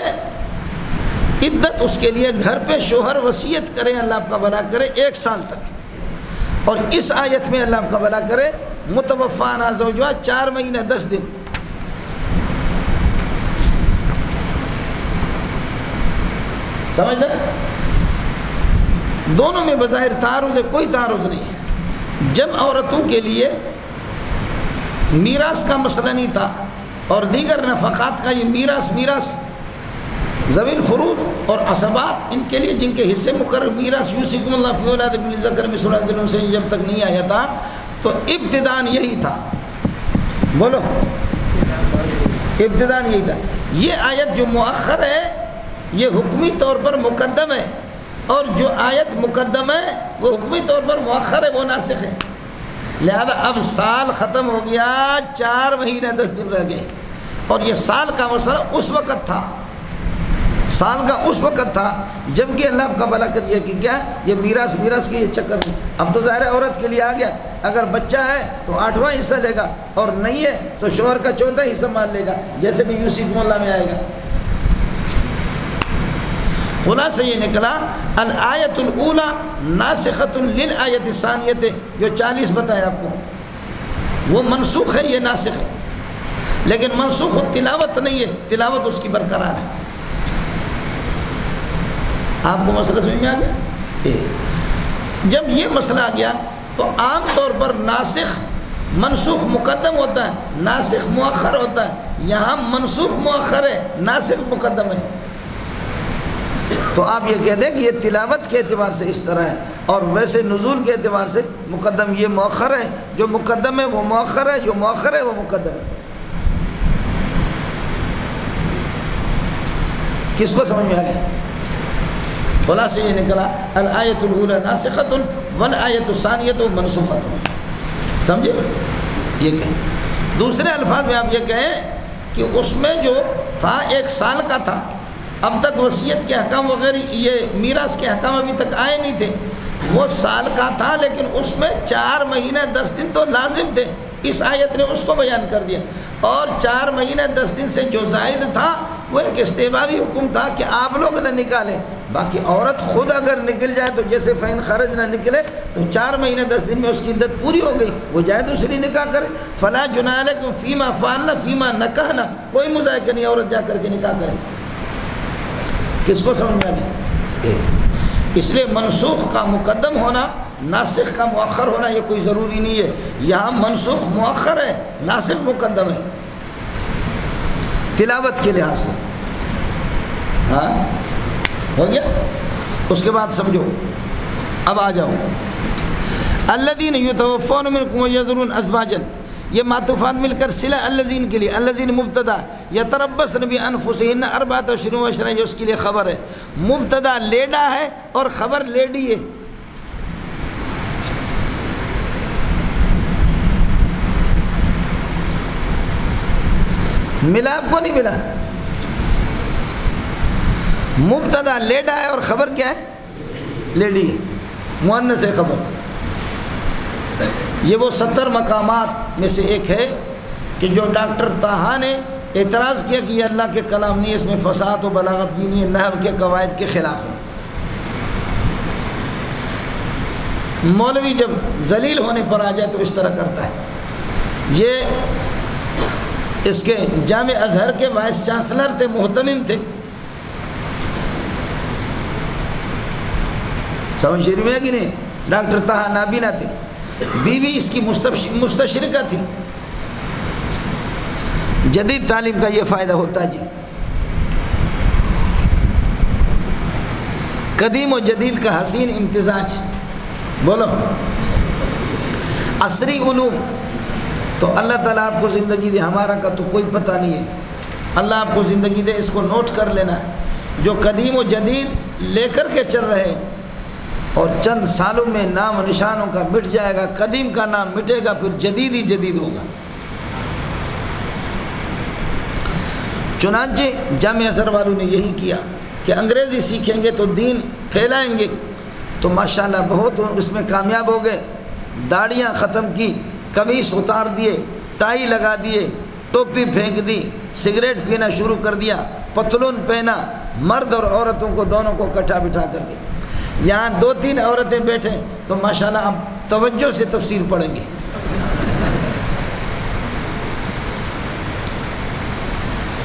عدت اس کے لیے گھر پہ شوہر وصیت کرے اللہ آپ کا بھلا کرے 1 سال تک، اور اس آیت میں اللہ آپ کا بھلا کرے متوفانا زوجها 4 مہینے 10 دن. سمجھ لیں؟ دونوں میں بظاہر تعارض ہے، کوئی تعارض نہیں ہے. جب عورتوں کے لیے میراث کا مسئلہ نہیں تھا اور دیگر نفقات کا، یہ میراث ذوی الفروض اور عصبات، ان کے لیے جن کے حصے مقرر میراث، یوصیکم اللہ فی اولادکم للذکر مثل حظ الانثیین، جب تک نہیں آیا تھا تو ابتداءً یہی تھا. بولو، ابتداءً یہی تھا. یہ آیت جو مؤخر ہے یہ حکمی طور پر مقدم ہے، اور جو آیت مقدم ہے وہ حکمی طور پر مؤخر ہے، وہ ناسخ ہے. لہذا اب سال ختم ہو گیا، 4 مہینے 10 دن رہ گئے، اور یہ سال کا مسئلہ اس وقت تھا، سال کا اس وقت تھا جبکہ اللہ کا بھلا کریے کہ کیا یہ میراث کے یہ چکر نہیں. اب تو ظاہر عورت کے لیے آ گیا، اگر بچہ ہے تو 8واں حصہ لے گا، اور نہیں ہے تو شوہر کا 14واں حصہ مان لے گا، جیسے کہ یوصیکم اللہ میں آئے گا. خلاصہ یہ نکلا الآیت الاولی ناسخۃ للآیت الثانیۃ، جو 40 بتایا آپ کو وہ منسوخ ہے، یہ ناسخ ہے، لیکن منسوخ تلاوت نہیں ہے، تلاوت اس کی برقرار ہے. آپ کو مسئلہ سمجھ میں آ گیا؟ جب یہ مسئلہ آ گیا تو عام طور پر ناسخ منسوخ مقدم ہوتا ہے، ناسخ مؤخر ہوتا ہے. یہاں منسوخ مؤخر ہے، ناسخ مقدم ہے. تو آپ یہ کہہ دیں کہ یہ تلاوت کے اعتبار سے اس طرح ہے، اور ویسے نزول کے اعتبار سے مقدم یہ مؤخر ہے، جو مقدم ہے وہ مؤخر ہے، جو مؤخر ہے وہ مقدم ہے. کس کو سمجھ میں آ گیا؟ خلاصہ یہ نکلا الآیت الاولی ناسخۃ والآیت الثانیۃ منسوخۃ. سمجھے؟ یہ کہیں دوسرے الفاظ میں آپ یہ کہیں کہ اس میں جو تھا 1 سال کا تھا، اب تک وصیت کے حکام وغیرہ یہ میراث کے حکام ابھی تک آئے نہیں تھے، وہ سال کا تھا، لیکن اس میں 4 مہینے 10 دن تو لازم تھے. اس آیت نے اس کو بیان کر دیا، اور 4 مہینے 10 دن سے جو زائد تھا وہ ایک استحبابی حکم تھا کہ آپ لوگ نہ نکالیں. باقی عورت خود اگر نکل جائے تو جیسے فین خرج نہ نکلے تو 4 مہینے 10 دن میں اس کی عدت پوری ہو گئی، وہ جائے دوسری نکاح کرے. فلا جناح علیکم فیما فعلنا فیما نکحنا، کوئی مذائقہ نہیں، عورت جا کر کے نکاح کرے. کس کو سمجھ میں آ گیا؟ اس لیے منسوخ کا مقدم ہونا ناسخ کا مؤخر ہونا یہ کوئی ضروری نہیں ہے. یہاں منسوخ مؤخر ہے، ناسخ مقدم ہے تلاوت کے لحاظ سے. ہاں ہو گیا. اس کے بعد سمجھو، اب آ جاؤ. الذین یتوفون منکم ویذرون ازواجا، یہ معطوفات مل کر صلہ الذین کے لیے. الذین مبتدا، یتربصن بانفسہن اربعۃ اشہر وعشرا، یہ اس کے لیے خبر ہے. مبتدا لیڈا ہے اور خبر لیڈی ہے. ملا آپ کو نہیں ملا؟ مبتدا لیڈا ہے اور خبر کیا ہے؟ لیڈی ہے، مؤنث ہے خبر. یہ وہ 70 مقامات میں سے ایک ہے کہ جو ڈاکٹر طہا نے اعتراض کیا کہ یہ اللہ کے کلام نہیں ہے، اس میں فصاحت و بلاغت بھی نہیں ہے، نحو کے قواعد کے خلاف ہے. مولوی جب ذلیل ہونے پر آ جائے تو اس طرح کرتا ہے. یہ اس کے جامع ازہر کے وائس چانسلر تھے، محتمم تھے. سمجھ شریف میں ہے کہ نہیں؟ ڈاکٹر طہا نابینا تھے، بیوی اس کی مستشرقہ تھی. جدید تعلیم کا یہ فائدہ ہوتا ہے جی. قدیم و جدید کا حسین امتزاج. بولو عصری علوم تو اللہ تعالیٰ آپ کو زندگی دے، ہمارا کا تو کوئی پتہ نہیں ہے. اللہ آپ کو زندگی دے، اس کو نوٹ کر لینا. جو قدیم و جدید لے کر کے چل رہے اور چند سالوں میں نام و نشانوں کا مٹ جائے گا. قدیم کا نام مٹے گا، پھر جدید ہی جدید ہوگا. چنانچہ جامع ازہر والوں نے یہی کیا کہ انگریزی سیکھیں گے تو دین پھیلائیں گے. تو ماشاءاللہ بہت اس میں کامیاب ہو گئے. داڑیاں ختم کی، قمیص اتار دیے، ٹائی لگا دیے، ٹوپی پھینک دی، سگریٹ پینا شروع کر دیا، پتلون پہنا. مرد اور عورتوں کو دونوں کو کٹھا بٹھا کر کے یہاں 2-3 عورتیں بیٹھیں تو ماشاءاللہ اب توجہ سے تفسیر پڑھیں گے.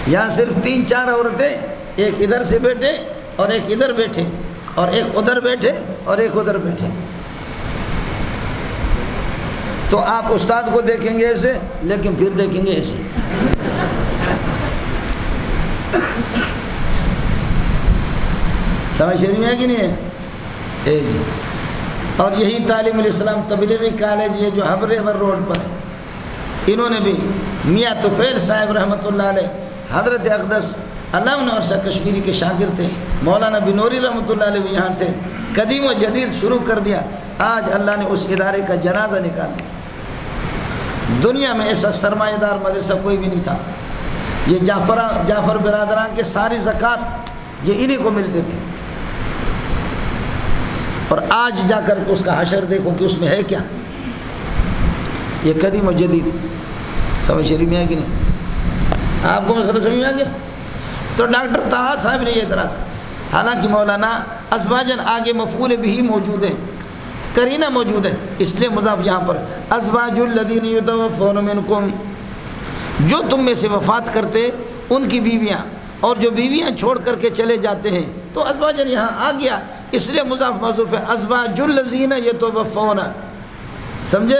یہاں صرف 3-4 عورتیں، ایک ادھر سے بیٹھے اور ایک ادھر بیٹھے اور ایک ادھر بیٹھے اور ایک ادھر بیٹھے. تو آپ استاد کو دیکھیں گے ایسے، لیکن پھر دیکھیں گے ایسے. سمجھ شریف میں ہے کہ نہیں ہے؟ جی. اور یہی تعلیم الاسلام تبلیغی کالج یہ جو حبر روڈ پر ہے، انہوں نے بھی میاں طفیل صاحب رحمۃ اللہ علیہ، حضرت اقدس علامہ انور شاہ کشمیری کے شاگرد تھے. مولانا بنوری رحمۃ اللہ علیہ بھی یہاں تھے. قدیم و جدید شروع کر دیا. آج اللہ نے اس ادارے کا جنازہ نکال دیا. دنیا میں ایسا سرمایہ دار مدرسہ کوئی بھی نہیں تھا. یہ جعفر برادران کے ساری زکوٰۃ یہ انہی کو ملتے تھے. اور آج جا کر اس کا حشر دیکھو کہ اس میں ہے کیا. یہ قدیم و جدید. سمجھ شریف میں ہے کہ نہیں؟ آپ کو مسئلہ سمجھ میں آ گیا؟ تو ڈاکٹر طہا صاحب نے یہ اعتراض، حالانکہ مولانا ازواجن آگے مفعول بھی موجود ہے، قرینہ موجود ہے، اس لیے مضاف یہاں پر ازواج الذین یتوفون منکم، جو تم میں سے وفات کرتے ان کی بیویاں، اور جو بیویاں چھوڑ کر کے چلے جاتے ہیں تو ازواجن یہاں آ گیا، اس لیے مضاف محذوف ہے. ازواج الذین یتوفون، سمجھے؟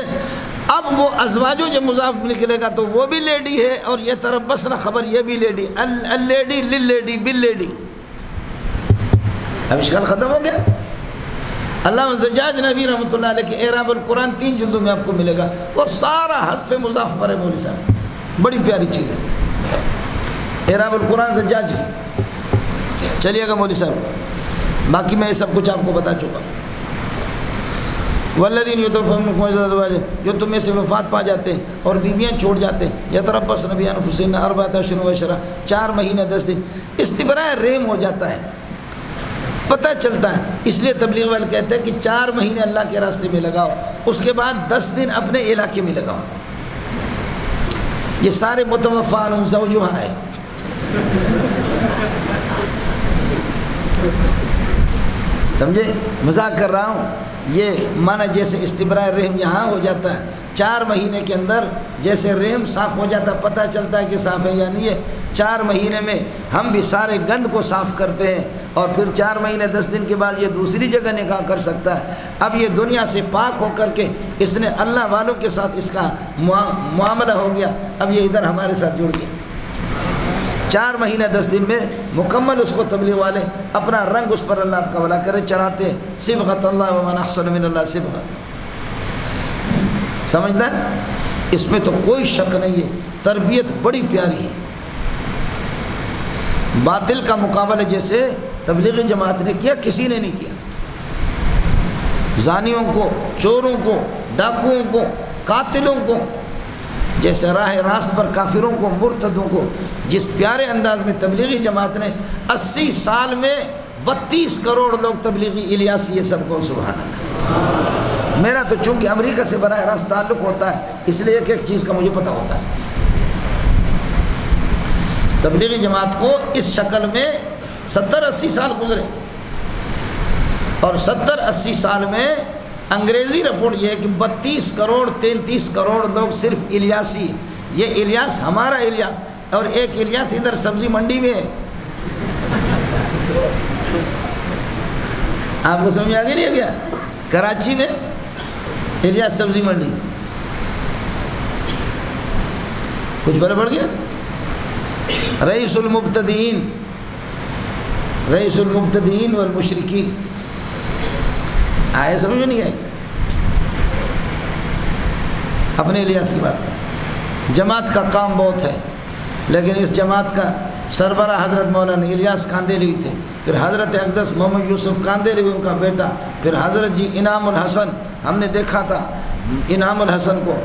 اب وہ ازواجو جب مضاف نکلے گا تو وہ بھی لیڈی ہے، اور یہ تربصن خبر یہ بھی لیڈی. اللیڈی لللیڈی باللیڈی. اب اشکال ختم ہو گیا. علامہ زجاج نبی رحمۃ اللہ علیہ کے اعراب القرآن 3 جلدوں میں آپ کو ملے گا. وہ سارا حذف مضاف پر ہے مولوی صاحب. بڑی پیاری چیز ہے اعراب القرآن زجاج کی. چلیے گا مولوی صاحب، باقی میں یہ سب کچھ آپ کو بتا چکا. والذین یتوفون منکم ازواجا، جو تم میں سے وفات پا جاتے ہیں اور بیویاں چھوڑ جاتے ہیں، یتربصن بانفسہن اربعۃ اشہر وعشرا، 4 مہینے 10 دن. استبراء رحم ہو جاتا ہے، پتہ چلتا ہے. اس لیے تبلیغ والے کہتے ہیں کہ 4 مہینے اللہ کے راستے میں لگاؤ، اس کے بعد 10 دن اپنے علاقے میں لگاؤ. یہ سارے متوفان زوجها ہے. سمجھے؟ مذاق کر رہا ہوں. یہ مانا جیسے استبراء رحم یہاں ہو جاتا ہے 4 مہینے کے اندر جیسے رحم صاف ہو جاتا ہے، پتہ چلتا ہے کہ صاف ہے یا نہیں ہے، 4 مہینے میں ہم بھی سارے گند کو صاف کرتے ہیں، اور پھر 4 مہینے 10 دن کے بعد یہ دوسری جگہ نکاح کر سکتا ہے۔ اب یہ دنیا سے پاک ہو کر کے اس نے اللہ والوں کے ساتھ اس کا معاملہ ہو گیا، اب یہ ادھر ہمارے ساتھ جڑ گیا۔ 4 مہینے 10 دن میں مکمل اس کو تبلیغ والے اپنا رنگ اس پر اللہ کا ولا کرے چڑھاتے ہیں۔ صبغۃ اللہ ومن احسن من اللہ صبغہ، سمجھتا ہے؟ اس میں تو کوئی شک نہیں ہے، تربیت بڑی پیاری ہے۔ باطل کا مقابلہ جیسے تبلیغی جماعت نے کیا، کسی نے نہیں کیا۔ زانیوں کو، چوروں کو، ڈاکوؤں کو، قاتلوں کو، جیسے راہ راست پر کافروں کو، مرتدوں کو جس پیارے انداز میں تبلیغی جماعت نے 80 سال میں 32 کروڑ لوگ تبلیغی الیاسی یہ سب کو، سبحان اللہ۔ میرا تو چونکہ امریکہ سے براہ راست تعلق ہوتا ہے اس لیے ایک ایک چیز کا مجھے پتہ ہوتا ہے۔ تبلیغی جماعت کو اس شکل میں 70-80 سال گزرے، اور 70-80 سال میں انگریزی رپورٹ یہ ہے کہ 32 کروڑ 33 کروڑ لوگ صرف الیاسی، یہ الیاس ہمارا الیاس، اور ایک الیاس ادھر سبزی منڈی میں ہے۔ آپ کو سمجھ آگے نہیں ہے کیا؟ کراچی میں الیاس سبزی منڈی، کچھ بڑا پڑ گیا۔ رئیس المبتدئین، رئیس المبتدئین والمشرکین، آئے سمجھ میں نہیں آئی؟ اپنے الیاس کی بات کریں۔ جماعت کا کام بہت ہے، لیکن اس جماعت کا سربراہ حضرت مولانا الیاس کاندیلوی تھے، پھر حضرت اقدس محمد یوسف کاندیلوی ان کا بیٹا، پھر حضرت جی انعام الحسن، ہم نے دیکھا تھا انعام الحسن کو،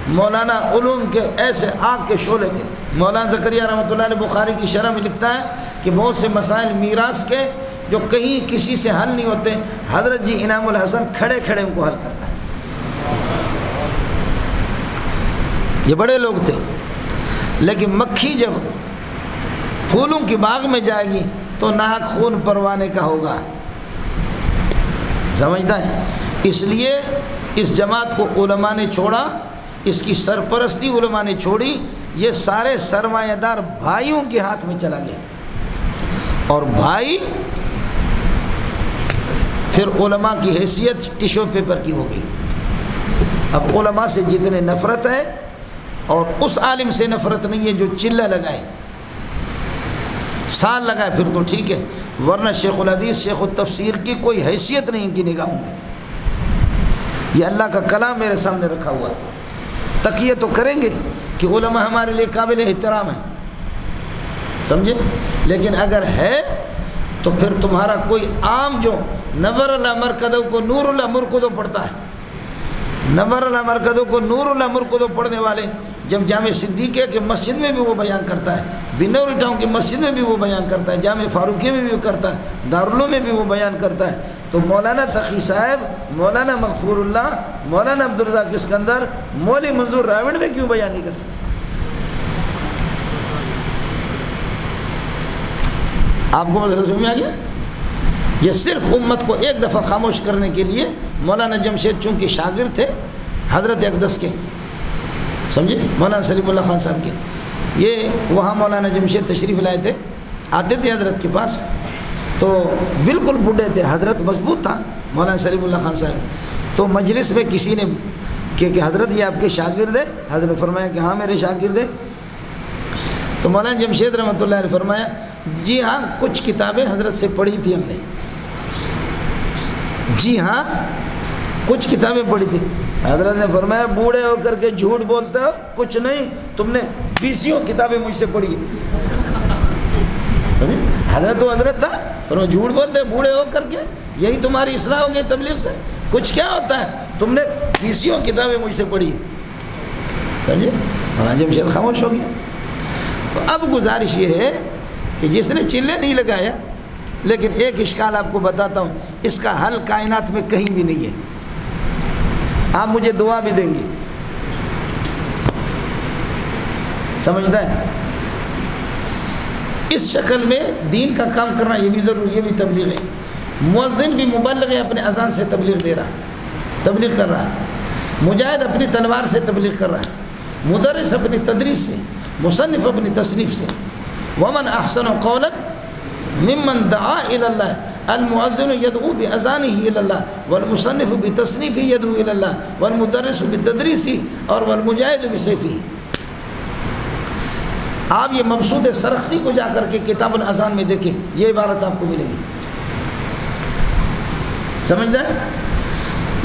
مولانا علوم کے ایسے آگ کے شعلے تھے۔ مولانا زکریا رحمۃ اللہ علیہ بخاری کی شرح میں لکھتا ہے کہ بہت سے مسائل میراث کے جو کہیں کسی سے حل نہیں ہوتے، حضرت جی انعام الحسن کھڑے کھڑے ان کو حل کرتا ہے۔ یہ بڑے لوگ تھے، لیکن مکھی جب پھولوں کی باغ میں جائے گی تو ناک خون پروانے کا ہوگا، سمجھتا ہے؟ اس لیے اس جماعت کو علماء نے چھوڑا، اس کی سرپرستی علماء نے چھوڑی، یہ سارے سرمایہ دار بھائیوں کے ہاتھ میں چلا گیا، اور بھائی پھر علماء کی حیثیت ٹیشو پیپر کی ہو گئی۔ اب علماء سے جتنے نفرت ہے، اور اس عالم سے نفرت نہیں ہے جو چلہ لگائے، سال لگائے پھر تو ٹھیک ہے، ورنہ شیخ الحدیث شیخ التفسیر کی کوئی حیثیت نہیں ان کی نگاہوں میں۔ یہ اللہ کا کلام میرے سامنے رکھا ہوا، تقیہ تو کریں گے کہ علماء ہمارے لیے قابل احترام ہیں، سمجھے؟ لیکن اگر ہے تو پھر تمہارا کوئی عام جو نور اللہ مرکدو کو نور اللہ مرکدو پڑھتا ہے، نور اللہ مرکدو کو نور اللہ مرکدو پڑھنے والے جب جامع صدیقیہ کے مسجد میں بھی وہ بیان کرتا ہے، بنوری ٹاؤن کی مسجد میں بھی وہ بیان کرتا ہے، جامع فاروقیہ میں بھی وہ کرتا ہے، دارالعلوم میں بھی وہ بیان کرتا ہے، تو مولانا تقی صاحب، مولانا مغفور اللہ، مولانا عبدالرزاق اسکندر، مولوی منظور راوڑ میں کیوں بیان نہیں کر سکتے؟ آپ کو مسئلہ سمجھ میں آ گیا؟ یہ صرف امت کو ایک دفعہ خاموش کرنے کے لیے مولانا جمشید چونکہ شاگرد تھے حضرت اقدس کے، سمجھے، مولانا سلیم اللہ خان صاحب کے، یہ وہاں مولانا جمشید تشریف لائے تھے، آتے تھے حضرت کے پاس، تو بالکل بوڑھے تھے، حضرت مضبوط تھا مولانا سلیم اللہ خان صاحب، تو مجلس میں کسی نے کہ حضرت یہ آپ کے شاگرد ہے؟ حضرت فرمایا کہ ہاں میرے شاگرد ہے۔ تو مولانا جمشید رحمۃ اللہ علیہ فرمایا جی ہاں کچھ کتابیں حضرت سے پڑھی تھی ہم نے، جی ہاں کچھ کتابیں پڑھی تھی۔ حضرت نے فرمایا بوڑھے ہو کر کے جھوٹ بولتے ہو، کچھ نہیں، تم نے 20 کتابیں مجھ سے پڑھی ہیں۔ حضرت تو حضرت تھا، پر جھوٹ بولتے بوڑھے ہو کر کے، یہی تمہاری اصلاح ہو گئی تبلیغ سے؟ کچھ کیا ہوتا ہے، تم نے 20 کتابیں مجھ سے پڑھی ہیں، سمجھے؟ مولانا جمشید خاموش ہو گیا۔ تو اب گزارش یہ ہے کہ جس نے چلے نہیں لگایا، لیکن ایک اشکال آپ کو بتاتا ہوں، اس کا حل کائنات میں کہیں بھی نہیں ہے، آپ مجھے دعا بھی دیں گے، سمجھتا ہے؟ اس شکل میں دین کا کام کرنا یہ بھی ضروری، یہ بھی تبلیغ ہے۔ مؤذن بھی مبلغ ہے، اپنے اذان سے تبلیغ دے رہا، تبلیغ کر رہا ہے، مجاہد اپنی تلوار سے تبلیغ کر رہا ہے، مدرس اپنی تدریس سے، مصنف اپنی تصنیف سے۔ ومن احسن قولا ممن دعا الی اللہ، المؤذن یدعو باذانہ الی اللہ، والمصنف بتصنیفہ یدعو الی اللہ، والمدرس بتدریسہ، اور والمجاہد بسیفہ۔ آپ یہ مبسوط سرخسی کو جا کر کے کتاب الاذان میں دیکھیں، یہ عبارت آپ کو ملے گی، سمجھتے ہیں؟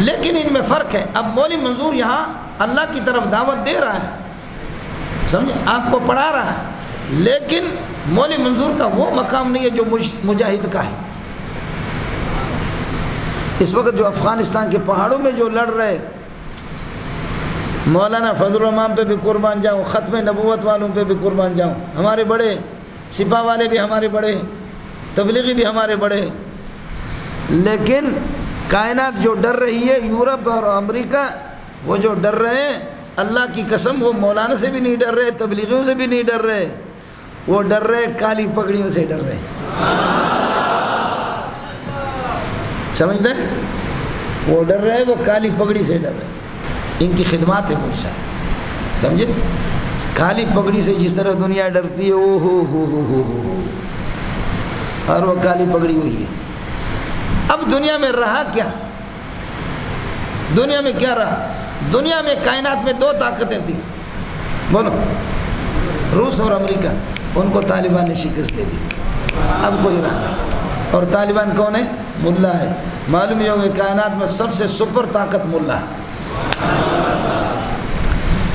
لیکن ان میں فرق ہے۔ اب مولوی منظور یہاں اللہ کی طرف دعوت دے رہا ہے، سمجھے، آپ کو پڑھا رہا ہے، لیکن مولوی منظور کا وہ مقام نہیں ہے جو مجاہد کا ہے۔ اس وقت جو افغانستان کے پہاڑوں میں جو لڑ رہے، مولانا فضل الرحمان پہ بھی قربان جاؤں، ختم نبوت والوں پہ بھی قربان جاؤں، ہمارے بڑے سپاہ والے بھی ہمارے بڑے، تبلیغی بھی ہمارے بڑے، لیکن کائنات جو ڈر رہی ہے، یورپ اور امریکہ، وہ جو ڈر رہے ہیں، اللہ کی قسم وہ مولانا سے بھی نہیں ڈر رہے، تبلیغیوں سے بھی نہیں ڈر رہے، وہ ڈر رہے کالی پگڑیوں سے ڈر رہے، سمجھتے ہیں؟ وہ ڈر رہے، وہ کالی پگڑی سے ڈر رہے، ان کی خدمات ہے مجھ سے، سمجھے؟ کالی پگڑی سے جس طرح دنیا ڈرتی ہے، او ہو، اور وہ کالی پگڑی ہوئی ہے۔ اب دنیا میں رہا کیا؟ دنیا میں کیا رہا؟ دنیا میں کائنات میں دو طاقتیں تھیں، بولو، روس اور امریکہ، ان کو طالبان نے شکست دے دی، اب کوئی رہا نہیں۔ اور طالبان کون ہے؟ ملا ہے۔ معلوم یہ ہوگا کائنات میں سب سے سپر طاقت ملا ہے،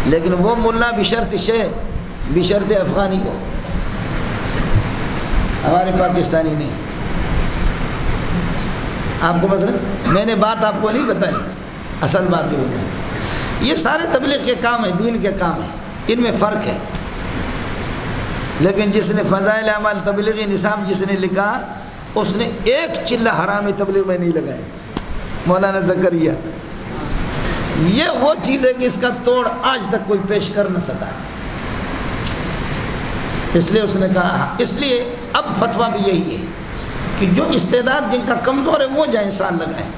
لیکن وہ ملا بشرط افغانی کو، ہمارے پاکستانی نہیں۔ آپ کو مثلا میں نے بات آپ کو نہیں بتائی، اصل بات یہ بتائی، یہ سارے تبلیغ کے کام ہیں، دین کے کام ہیں، ان میں فرق ہے۔ لیکن جس نے فضائل اعمال تبلیغی نصاب جس نے لکھا، اس نے ایک چلہ حرام تبلیغ میں نہیں لگایا، مولانا زکریا۔ یہ وہ چیز ہے کہ اس کا توڑ آج تک کوئی پیش کر نہ سکا، اس لیے اس نے کہا، اس لیے اب فتویٰ بھی یہی ہے کہ جو استعداد جن کا کمزور ہے وہ جائیں سال لگائیں،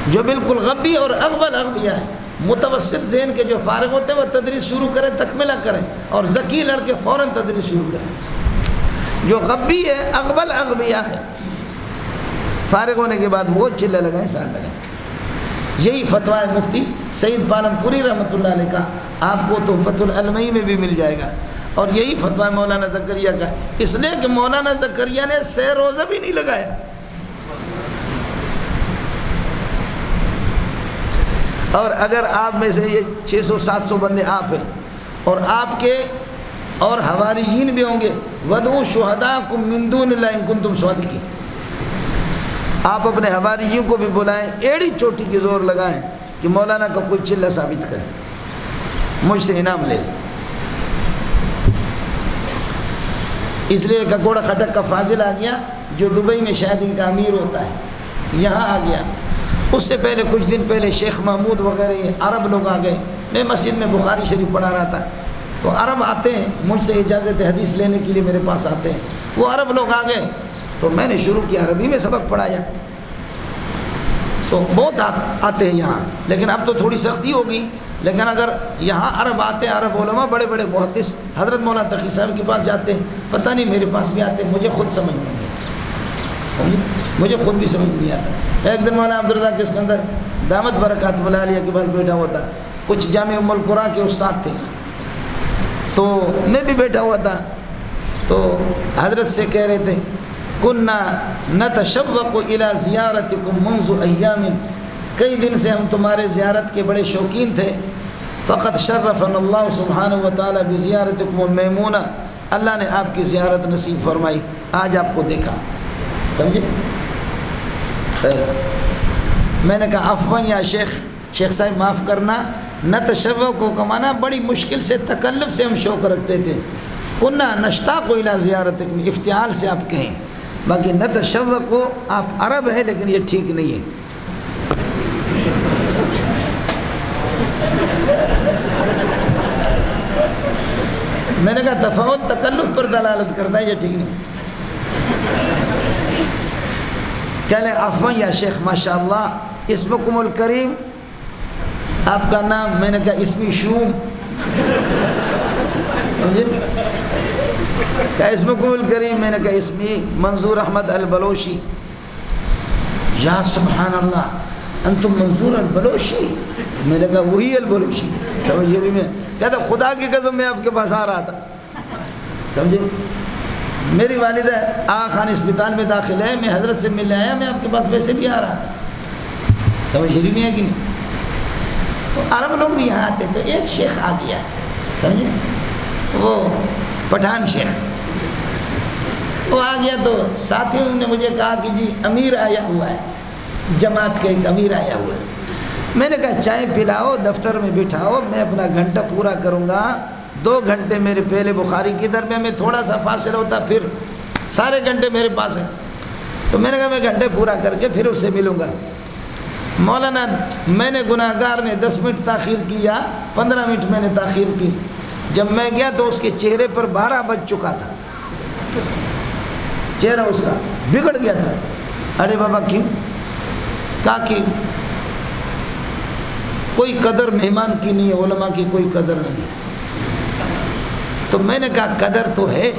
جو بالکل غبی اور اغبیا ہے، متوسط ذہن کے جو فارغ ہوتے ہیں وہ تدریس شروع کریں، تکملہ کریں، اور ذکی لڑکے فوراً تدریس شروع کریں۔ جو غبی ہے، اغبیا ہے، فارغ ہونے کے بعد وہ چلے لگائیں، سال لگائیں۔ یہی فتویٰ مفتی سعید پالم پوری رحمۃ اللہ علیہ کا، آپ کو تحفۃ العلمی میں بھی مل جائے گا، اور یہی فتویٰ مولانا زکریا کا، اس لیے کہ مولانا زکریا نے سہ روزہ بھی نہیں لگایا۔ اور اگر آپ میں سے یہ 600-700 بندے آپ ہیں، اور آپ کے اور حواریین بھی ہوں گے، وَدْعُوا شُهَدَاءَكُم مِّن دُونِ اللَّهِ إِن كُنتُمْ صَادِقِينَ، آپ اپنے حواریوں کو بھی بلائیں، ایڑی چوٹی کی زور لگائیں کہ مولانا کا کوئی چلہ ثابت کریں، مجھ سے انعام لے لیں۔ اس لیے ککوڑا خٹک کا فاضل آ گیا، جو دبئی میں شاید ان کا امیر ہوتا ہے، یہاں آ گیا۔ اس سے پہلے کچھ دن پہلے شیخ محمود وغیرہ عرب لوگ آ گئے، میں مسجد میں بخاری شریف پڑھا رہا تھا، تو عرب آتے ہیں مجھ سے اجازت حدیث لینے کے لیے میرے پاس آتے ہیں، وہ عرب لوگ آ گئے تو میں نے شروع کیا عربی میں سبق پڑھایا، تو بہت آتے ہیں یہاں، لیکن اب تو تھوڑی سختی ہوگی، لیکن اگر یہاں عرب آتے ہیں، عرب علماء بڑے بڑے محدث حضرت مولانا تقی صاحب کے پاس جاتے ہیں، پتہ نہیں میرے پاس بھی آتے ہیں، مجھے خود سمجھ میں نہیں آتا، مجھے خود بھی سمجھ نہیں آتا۔ ایک دن مولانا عبدالرزاق کے اسکندر دامت برکات ملالیہ کے پاس بیٹھا ہوا تھا، کچھ جامع ام القرآن کے استاد تھے، تو میں بھی بیٹھا ہوا تھا، تو حضرت سے کہہ رہے تھے، کننا نتشوق الی زیارتکم منذ ایام، کئی دن سے ہم تمہارے زیارت کے بڑے شوقین تھے، فقط شرفنا اللہ سبحانہ وتعالی بزیارتکم المیمونہ، اللہ نے آپ کی زیارت نصیب فرمائی، آج آپ کو دیکھا، سمجھے؟ خیر، میں نے کہا عفواً یا شیخ صاحب معاف کرنا، نتشوق کو کمانا بڑی مشکل سے تکلف سے ہم شوق رکھتے تھے، کننا نشتاق الی زیارتکم، افتعال سے آپ کہیں، باقی نتشوق کو آپ عرب ہے لیکن یہ ٹھیک نہیں ہے۔ میں نے کہا تفاوت تکلف پر دلالت کرتا ہے، یہ ٹھیک نہیں۔ کہہ لیں عفواً یا شیخ ماشاءاللہ اسمکم الکریم، آپ کا نام؟ میں نے کہا اسمی شوم، کہا اسمکم الکریم، میں نے کہا اسمی منظور احمد البلوشی۔ یا سبحان اللہ انتم منظور البلوشی؟ میں نے کہا وہی البلوشی، سمجھ رہی میں؟ کہتا خدا کی قسم میں آپ کے پاس آ رہا تھا، سمجھے؟ میری والدہ آغا خان اسپتال میں داخل ہے، میں حضرت سے ملنے آیا، میں آپ کے پاس ویسے بھی آ رہا تھا، سمجھ رہی میں ہے کہ نہیں؟ تو عرب لوگ بھی یہاں آتے، تو ایک شیخ آ گیا، سمجھے؟ وہ پٹھان شیخ، وہ آ گیا تو ساتھیوں نے مجھے کہا کہ جی امیر آیا ہوا ہے، جماعت کے ایک امیر آیا ہوا ہے۔ میں نے کہا چائے پلاؤ، دفتر میں بٹھاؤ، میں اپنا گھنٹہ پورا کروں گا، 2 گھنٹے میرے پہلے بخاری کی درمیان میں تھوڑا سا فاصلہ ہوتا، پھر سارے گھنٹے میرے پاس ہیں۔ تو میں نے کہا میں گھنٹے پورا کر کے پھر اس سے ملوں گا۔ مولانا میں نے گناہگار نے 10 منٹ تاخیر کی یا 15 منٹ میں نے تاخیر کی، جب میں گیا تو اس کے چہرے پر 12 بج چکا تھا، چہرہ اس کا بگڑ گیا تھا۔ ارے بابا کیوں؟ کہا کہ کوئی قدر مہمان کی نہیں ہے، علماء کی کوئی قدر نہیں ہے۔ تو میں نے کہا قدر تو ہے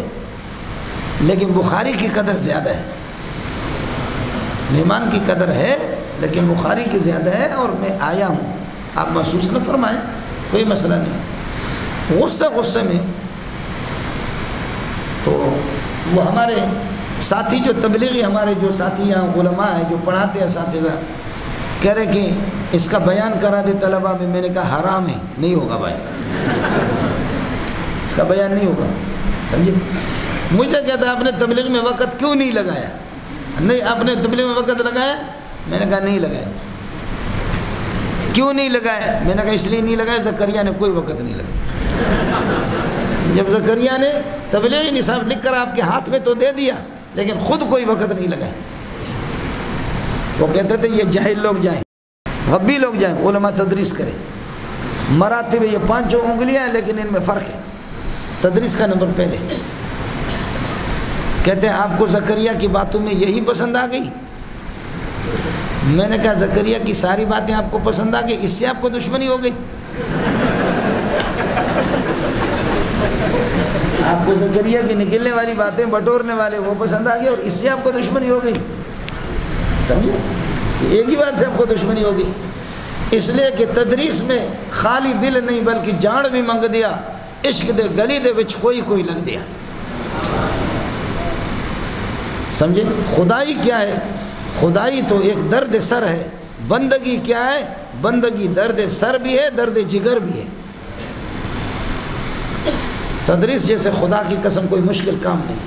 لیکن بخاری کی قدر زیادہ ہے، مہمان کی قدر ہے لیکن بخاری کی زیادہ ہے، اور میں آیا ہوں، آپ محسوس نہ فرمائیں، کوئی مسئلہ نہیں۔ غصے میں تو وہ ہمارے ساتھی جو تبلیغی، ہمارے جو ساتھی یہاں علماء ہیں جو پڑھاتے ہیں اساتذہ، کہہ رہے کہ اس کا بیان کرا دے طلبہ میں۔ میں نے کہا حرام ہے، نہیں ہوگا بھائی، اس کا بیان نہیں ہوگا، سمجھے؟ مجھے کہتا ہے آپ نے تبلیغ میں وقت کیوں نہیں لگایا؟ نہیں، آپ نے تبلیغ میں وقت لگایا؟ میں نے کہا نہیں لگایا۔ کیوں نہیں لگایا؟ میں نے کہا اس لیے نہیں لگایا، زکریا نے کوئی وقت نہیں لگایا۔ جب زکریا نے تبلیغی نصاب لکھ کر آپ کے ہاتھ میں تو دے دیا لیکن خود کوئی وقت نہیں لگایا۔ وہ کہتے تھے یہ جاہل لوگ جائیں، غبی لوگ جائیں، علماء تدریس کریں، مراتب یہ 5 انگلیاں ہیں لیکن ان میں فرق ہے، تدریس کا نمبر پہلے۔ کہتے ہیں آپ کو زکریا کی باتوں میں یہی پسند آ گئی؟ میں نے کہا زکریا کی ساری باتیں آپ کو پسند آ گئی، اس سے آپ کو دشمنی ہو گئی؟ آپ کو زکریا کی نکلنے والی باتیں بٹورنے والے وہ پسند آ گئی اور اس سے آپ کو دشمنی ہو گئی، سمجھے؟ ایک ہی بات سے آپ کو دشمنی ہو گئی، اس لیے کہ تدریس میں خالی دل نہیں بلکہ جان بھی منگ دیا، عشق دے گلی دے وچ کوئی لگ دیا، سمجھے؟ خدائی کیا ہے؟ خدائی تو ایک درد سر ہے، بندگی کیا ہے؟ بندگی درد سر بھی ہے، درد جگر بھی ہے۔ تدریس جیسے خدا کی قسم کوئی مشکل کام نہیں،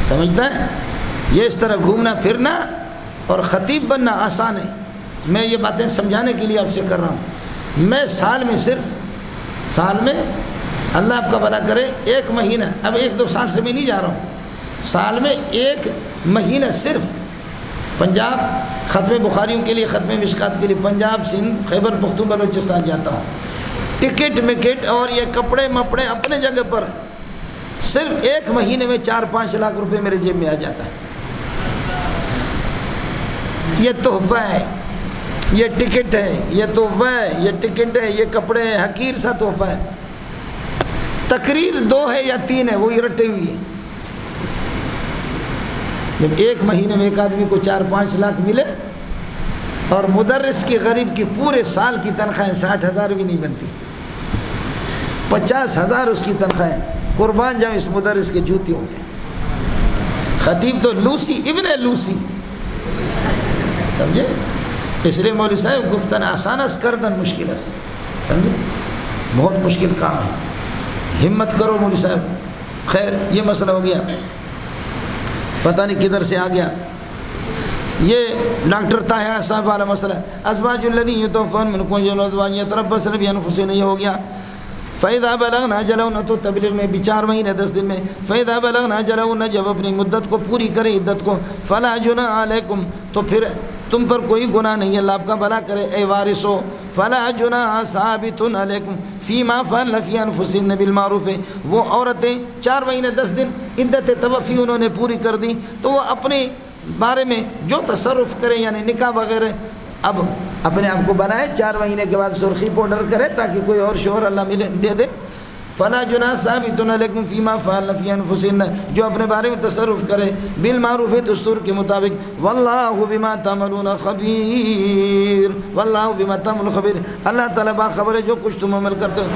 سمجھتا ہے؟ یہ اس طرح گھومنا پھرنا اور خطیب بننا آسان ہے۔ میں یہ باتیں سمجھانے کے لیے آپ سے کر رہا ہوں۔ میں سال میں اللہ آپ کا بھلا کرے 1 مہینہ، اب 1-2 سال سے میں نہیں جا رہا ہوں، سال میں 1 مہینہ صرف پنجاب ختم بخاریوں کے لیے، ختم مشکات کے لیے پنجاب، سندھ، خیبر پختونخوا، بلوچستان جاتا ہوں۔ ٹکٹ مکٹ اور یہ کپڑے مپڑے اپنے جگہ پر، صرف 1 مہینے میں 4-5 لاکھ روپے میرے جیب میں آ جاتا ہے۔ یہ تحفہ ہے، یہ ٹکٹ ہے، یہ تحفہ ہے، یہ ٹکٹ ہے، یہ کپڑے ہیں، حقیر سا تحفہ ہے۔ تقریر 2 ہے یا 3 ہے، وہی رٹے ہوئی ہے۔ جب 1 مہینے میں ایک آدمی کو 4-5 لاکھ ملے، اور مدرس کی غریب کی پورے سال کی تنخواہیں 60,000 بھی نہیں بنتی، 50,000 اس کی تنخواہیں، قربان جاؤں اس مدرس کے جوتیوں کے۔ خطیب تو لوسی ابن لوسی، سمجھے؟ اس لیے مولوی صاحب گفتن آسان است کردن مشکل است، سمجھے؟ بہت مشکل کام ہے، ہمت کرو مولوی صاحب۔ خیر یہ مسئلہ ہو گیا، پتہ نہیں کدھر سے آ گیا یہ ڈاکٹر طاہر صاحب والا مسئلہ۔ ازواج الذین یتوفون منکم ازواج یتربصن بانفسہن، یہ ہو گیا۔ فَإِذَا بَلَغْنَا أَجَلَهُنَّ، تو تبلیغ میں بھی 4 مہینے 10 دن میں، فَإِذَا بَلَغْنَا أَجَلَهُنَّ، جب اپنی مدت کو پوری کرے عدت کو، فَلَا جُنَاحَ عَلَيْكُمْ، تو پھر تم پر کوئی گناہ نہیں، اللہ آپ کا بھلا کرے اے وارثو۔ فَلَا جُنَاحَ ثَابِتٌ عَلَيْكُمْ فِي مَا فَعَلْنَ فِي أَنفُسِهِنَّ بِالْمَعْرُوفِ، وہ عورتیں 4 مہینے 10 دن عدت توفی انہوں نے پوری کر دی تو وہ اپنے بارے میں جو تصرف کرے یعنی نکاح وغیرہ، اب اپنے آپ کو بنائے 4 مہینے کے بعد سرخی پاؤڈر کرے تاکہ کوئی اور شوہر اللہ ملے دے دے. فلا جناح ثابت علیکم فیما فعلن فی انفسہن، جو اپنے بارے میں تصرف کرے بالمعروف دستور کے مطابق. واللہ بما تعملون خبیر، واللہ بما تعملون خبیر، اللہ تعالیٰ باخبر ہے جو کچھ تم عمل کرتے ہو.